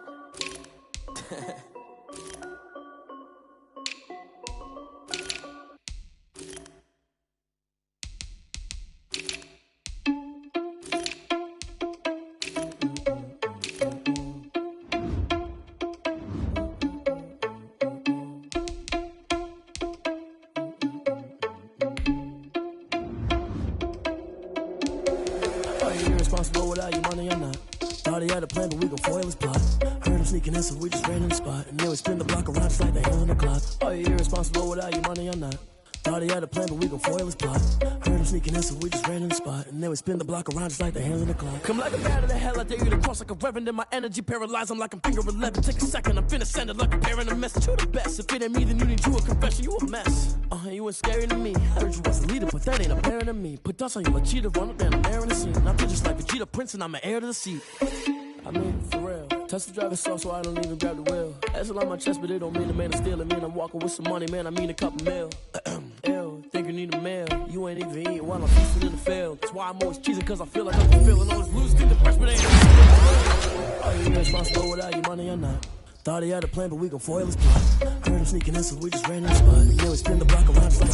Irresponsible without your money or not. Thought he had a plan, but we gon' foil his plot. Heard him sneaking in, so we just ran in the spot. And then we spin the block around just like the hands on the clock. Are you irresponsible without your money or not? Thought he had a plan, but we gon' foil his plot. Heard him sneaking in, so we just ran in the spot. And then we spin the block around just like the hands on the clock. Come like a bat of the hell, I dare you to cross like a reverend. In my energy paralyzed, I'm like I'm finger 11. Take a second, I'm finna send it like a parent a message. You the best, if it ain't me, then you need you a confession. You a mess, you ain't scary to me. I heard you was a leader, but that ain't apparent to me. Put dust on you, a cheater, run up there, I'm airing the scene. I feel just like Vegeta Prince, and I'm an heir to the seat. I mean, for real. Touch the driver's soft, so I don't even grab the wheel. That's on my chest, but it don't mean the man is stealing. Man, I'm walking with some money, man, I mean a couple mil. Ew, think you need a meal. You ain't even eating while I'm feasting in the field. That's why I'm always cheesing, cause I feel like I'm fulfilling all this losers think the freshman ain't. Are you irresponsible without your money or not? Thought he had a plan, but we gon' foil his plot. Heard him sneaking in, so we just ran in the spot. And then we spin the block around just like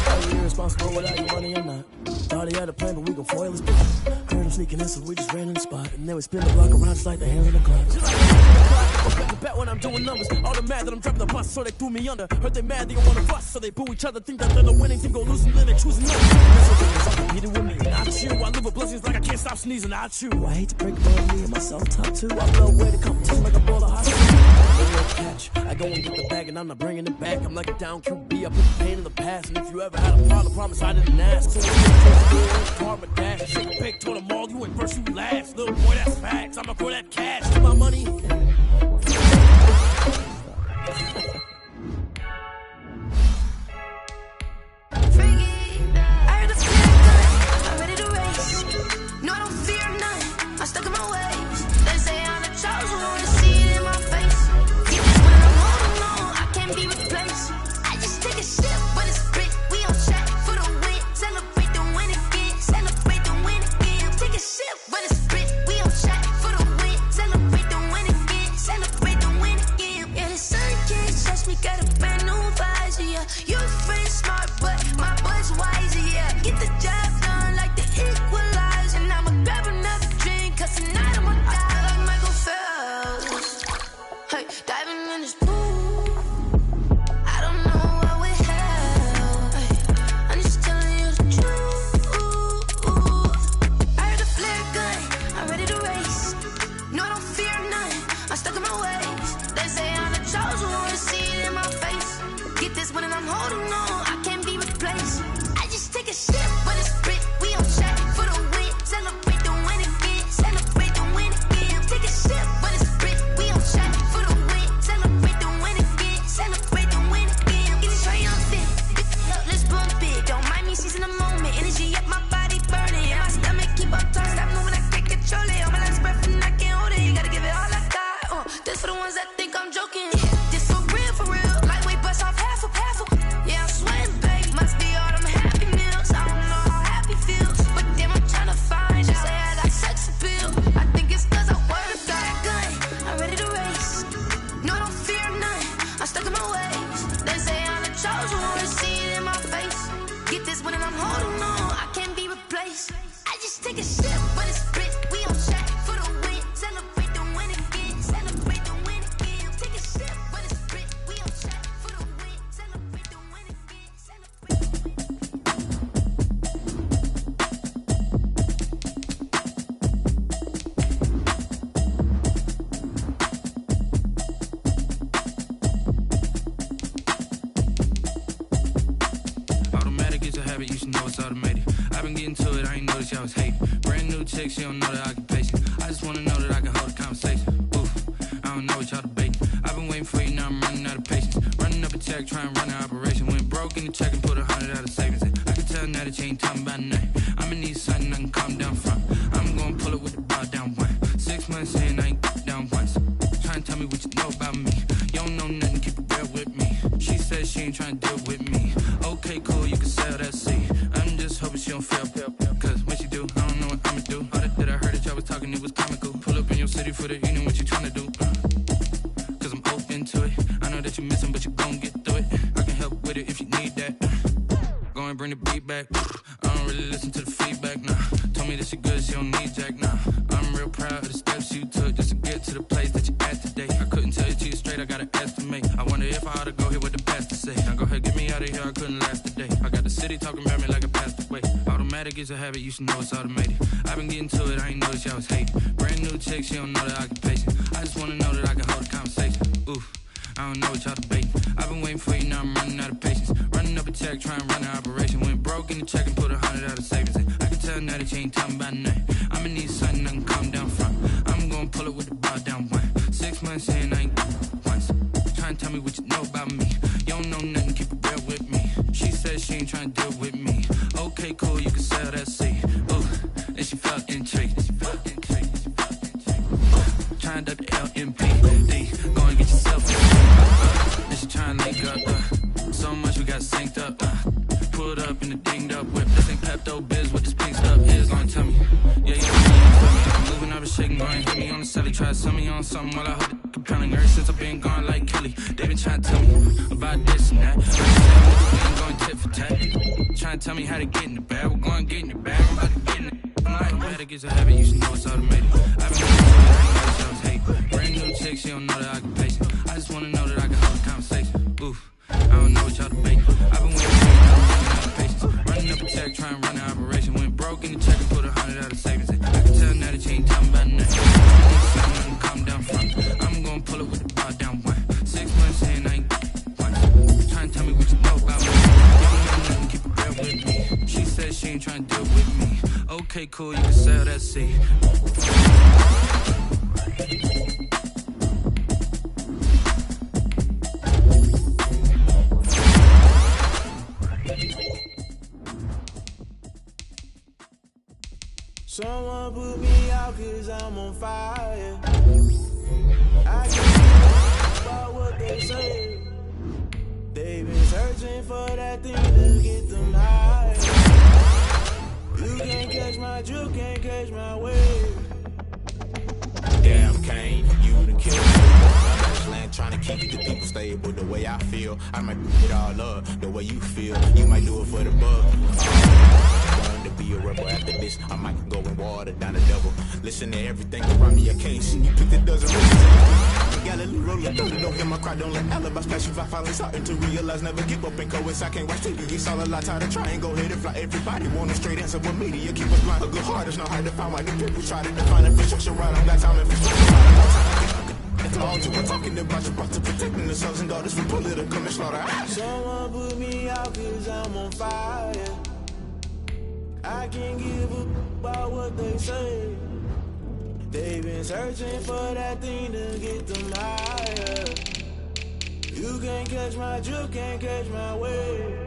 are you irresponsible without your money or not? Thought he had a plan, but we gon' foil his plot. Heard him sneaking in, so we just ran in the spot. And then we spin the block around just like the hands on the clock. I bet when I'm doing numbers. All the mad that I'm driving the bus, so they threw me under. Heard they mad, they don't wanna bust, so they boo each other. Think that they're the winning team, go losing, then they choose another. That's okay, competing with me, not you. I live with blessings like I can't stop sneezing, not you. I hate to break it, but me and myself top two. I blow away the competition like a ball of hot. catch. I go and get the bag and I'm not bringing it back. I'm like a down QB, I put the pain in the past. And if you ever had a problem, promise I didn't ask. So it's karma dash. Shake a pig, told them all, you ain't first, you last. Little boy, that's facts. I'ma throw that cash to my money. I'm stuck in my ways. They say I'm the chosen one to see it in my face. Even when I'm holding on, I can't be replaced. I just take a sip when it's split. We on track for the win. Celebrate the win again. Celebrate the win again. Take a sip when it's split. We on track for the win. Celebrate the win again. Celebrate the win again. Yeah, the sun can't touch me. Got a brand new visor. Yeah, you a friend smart, but my boy's wiser. Yeah, get the job done like the equalizer. And I'ma grab another drink. Cause tonight I'ma die like Michael Phelps. Hey, diving in this pool. I don't know what we have. Hey, I'm just telling you the truth. I heard the flare gun, I'm ready to race. No, I don't fear none, I'm stuck in my ways. They say I'm the chosen one to see it in my face. Get this one and I'm holding on, I can't be replaced. I just take a sip when it's split. We on track for the win. Celebrate the win again. Celebrate the win again. Take a sip when it's split. We on track for the win. Celebrate the win again. Celebrate the win again. Get it triumphant. Let's bump it. Don't mind me seizing the moment. Energy up my body burning. And my stomach keep up turning. Stop moving, I can't control it. On my last breath and I can't hold it. You gotta give it all I got. This for the ones that think I'm joking. This for real, for real. Lightweight bust off half of. Yeah, I'm sweating, babe. Must be all them happy meals. I don't know how happy feels, but damn, I'm trying to find out. Say I got sex appeal. I think it's cause I word of God. Gun, I'm ready to race. No, I don't fear none. I'm stuck in my ways. They say I'm the chosen one to see it in my face. Get this one and I'm holding on. I can't be replaced. I just take a sip when it's split. We on track for the win. Celebrate the win again. Celebrate the win again. Take a sip when it's split. We on track for the win. Celebrate the win again. Automatic is a habit, you should know it's automated. I've been getting to it, I ain't noticed y'all was hating. Brand new chick, she don't know the occupation. I just wanna know that I can hold a conversation. Oof, I don't know what y'all debating. I've been waiting for you, now I'm running out of patience. Running up a check, trying to run an operation. Went broke in the check and put 100 out of savings in. I can tell now that you ain't talking about nothing. I'ma need something I can calm down from. I'm gonna pull it with the bar down one. 6 months in, I ain't down once. Trying to tell me what you know about me. You don't know nothing, keep it real with me. She said she ain't trying to deal with me. Okay, cool, you can sell that seed. I'm just hoping she don't fail. Cause when she do, I don't know what I'ma do. All that I heard that y'all was talking, it was comical. Pull up in your city for the evening, what you trying to do? Cause I'm open to it. I know that you missing, but you gon' get through it. I can help with it if you need that. Go and bring the beat back. I don't really listen to the feedback, nah. Told me that she good, she don't need jack, nah. I'm real proud of the steps you took just to get to the place that you at today. I couldn't tell you to you straight, I gotta estimate. I wonder if I ought to go here with the pastor say. Now go ahead, get me out of here, I couldn't last a day. I got the city talking about me like a passed away. Automatic is a habit, you should know it's automated. I've been getting to it, I ain't noticed y'all was hating. Brand new chick, she don't know the occupation. I just wanna know that I can hold a conversation. Oof, I don't know what y'all debating. I've been waiting for you, now I'm running out of patience. Running up a check, trying to run an operation. Went broke in the check and put 100 out of savings in. I can tell now that you ain't talking about nothing. I'ma need something I can calm down from. I'm gonna pull it with the bar down one. 6 months in, I ain't once. Trying to tell me what you know about me. You don't know nothing, keep it real with me. She said she ain't trying to deal with me. Okay, cool, you can sell that seed. Ooh, and she felt intrigued. Trying to the LMPD. Go and get yourself and she trying to link up. So much we got synced up. Pulled up in the dinged up whip. This ain't Pepto Biz, what this pink stuff is. Gonna tell me. Yeah, I'm moving, I've been shaking, going hit me on the celly. Try to sell me on something while I hold it compelling. Ever since I've been gone like Kelly. They been trying to tell me about this and that. I'm going tit for tat. Trying to tell me how to get in the bag. We're going to get in the bag. I'm about to get in it. I'm like, automatic is a habit, you should know it's automated. I've been getting to it, I ain't know y'all hate. Brand new chick, she don't know the occupation. I just wanna know that I can hold a conversation. Oof, I don't know what y'all debating. I've been waiting for you, now I'm running out of patience. Running up a check, trying to run an operation. Went broke in the check and put 100 out of savings in. I can tell now that you ain't talking about nothing. I need something I can calm down from. I'm gonna pull it with the bar down one. see. Someone put me out 'cause I'm on fire. I can't about what they say. They've been searching for that thing to get them high. You can't catch my drift, can't catch my wave. Damn, Kane, you done killed me. I'm land trying to keep the people stable the way I feel. I might it all up the way you feel. You might do it for the bug. Going to be a rebel after this. I might go and water down the devil. Listen to everything around me. I can't see you pick the dozen roses. Galilee rolling through the don't hear my cry, don't let alibis pass you. I finally starting to realize never give up and coast. I can't watch TV, it's all a lot. Tired of trying, go ahead and fly. Everybody want a straight answer, but media keep us blind. A good heart is not hard to find. Why the people try to define infrastructure right? I don't got time infrastructure right. I got time. We're talking about you, about to protecting the sons and daughters from political and slaughter. Someone put me out 'cause I'm on fire. I can't give up about what they say. They've been searching for that thing to get them higher. You can't catch my drift, can't catch my wave.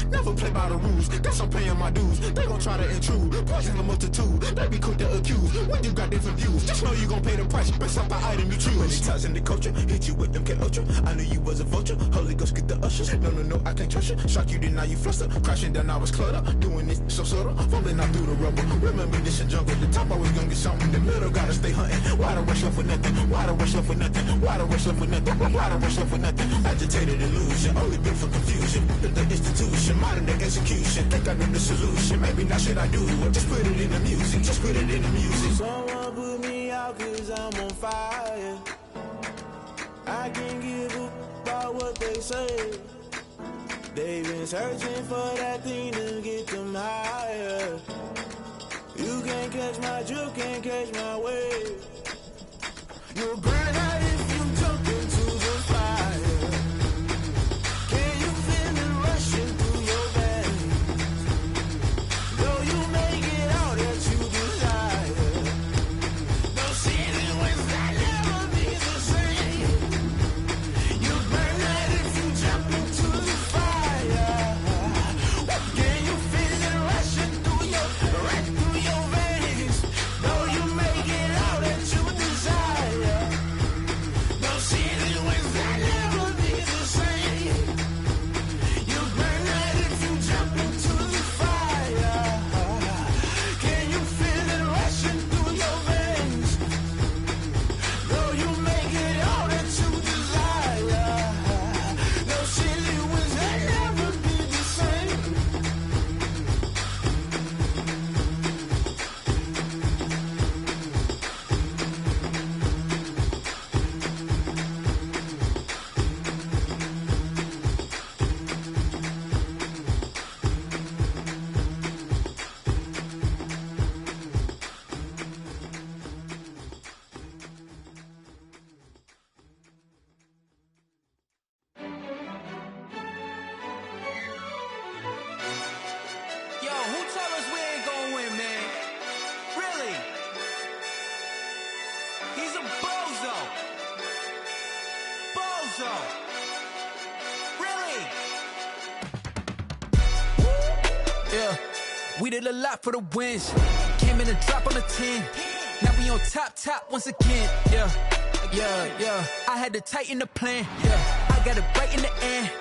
Never play by the rules, that's I'm paying my dues. They gon' try to intrude, poison the multitude. They be quick to accuse, when you got different views. Just know you gon' pay the price, based off the item you choose. Many times in the culture, hit you with them can ultra. I knew you was a vulture, Holy Ghost get the ushers. No, I can't trust you. Shock you, then now you fluster. Crashing down, I was cluttered. Doing this so subtle, falling out through the rubble. Remember this a jungle, the top always gonna get something. In the middle, gotta stay hunting. Why the rush left for nothing? Why the rush left for nothing? Why the rush left for nothing? Why the rush left for nothing? Agitated illusion, only built for confusion. The institution, modern day execution. Think I know the solution. Maybe not should I do it? Just put it in the music. Just put it in the music. Someone put me out 'cause I'm on fire. I can't give up about what they say. They've been searching for that thing to get them higher. You can't catch my drift, can't catch my wave. You'll burn out if you jump into the fire. Can you feel it rushing through your veins? Though you make it all that you desire. Those feelings that never be the same. You burn out if you jump into the fire. Can you feel it rushing through your veins? Though you make it all that you desire. Those feelings that never be the same. You burn out if you jump into the fire. Can you feel it rushing through your veins? Though you make it all that you desire. Those feelings that never be the same. Yo, who told us we ain't gonna win, man? Really? He's a bozo. Bozo. Really? Yeah, we did a lot for the wins. Came in a drop on the 10. Now we on top once again. Yeah. I had to tighten the plan. Yeah, I got it right in the end.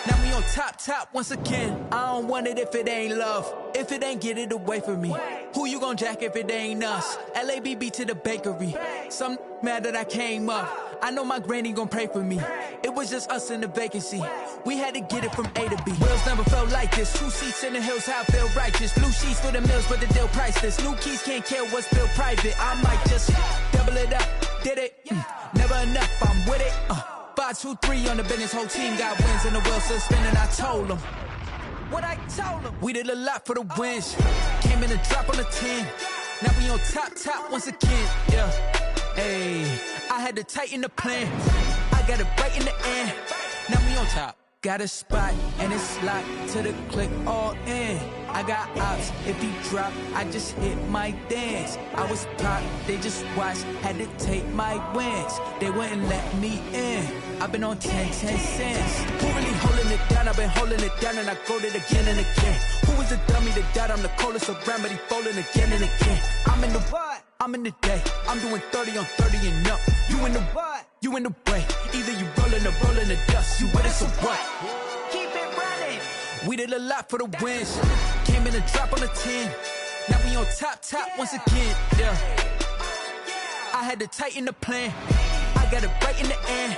Now we on top once again. I don't want it if it ain't love. If it ain't, get it away from me. Who you gon' jack if it ain't us? LABB to the bakery. Some mad that I came up. I know my granny gon' pray for me. It was just us in the vacancy. We had to get it from A to B. Wheels never felt like this. 2 seats in the hills, how I feel righteous. Blue sheets for the mills, but the deal priceless. New keys can't care what's built private. I might just double it up. Did it? Never enough, I'm with it. 5, 2, 3 on the business. Whole team got wins and the wheels still spinning. I told them what I told them. We did a lot for the wins. Came in a drop on the 10. Now we on top once again. Yeah. Hey, I had to tighten the plan. I got it right in the end. Now we on top. Got a spot and it's locked to the click all in. I got ops, if he drop, I just hit my dance. I was pop, they just watched, had to take my wins. They wouldn't let me in. I've been on 10 cents. Who really holding it down? I've been holding it down and I go it again and again. Who was the dummy that died? I'm the coldest around, but he folding again and again. I'm in the what? I'm in the day. I'm doing 30 on 30 and up. You in the what? You in the way. Either you rolling or rolling the dust. You with us or what? Keep it running. We did a lot for the wins. Came in a drop on the 10. Now we on top once again. Yeah. I had to tighten the plan. I got it right in the end.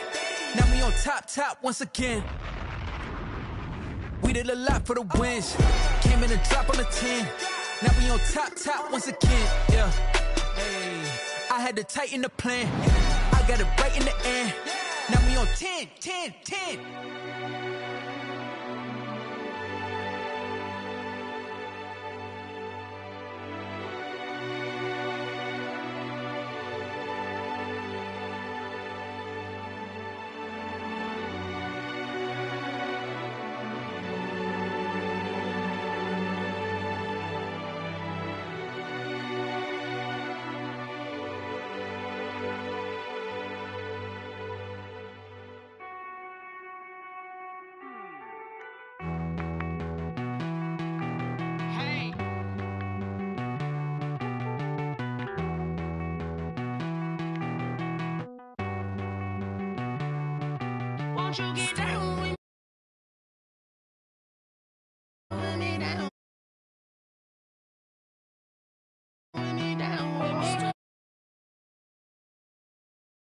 Now we on top once again. We did a lot for the wins. Came in a drop on the 10. Now we on top once again. Yeah. Hey. I had to tighten the plan. I got it right in the end. Now we on 10. Won't you get down with me down?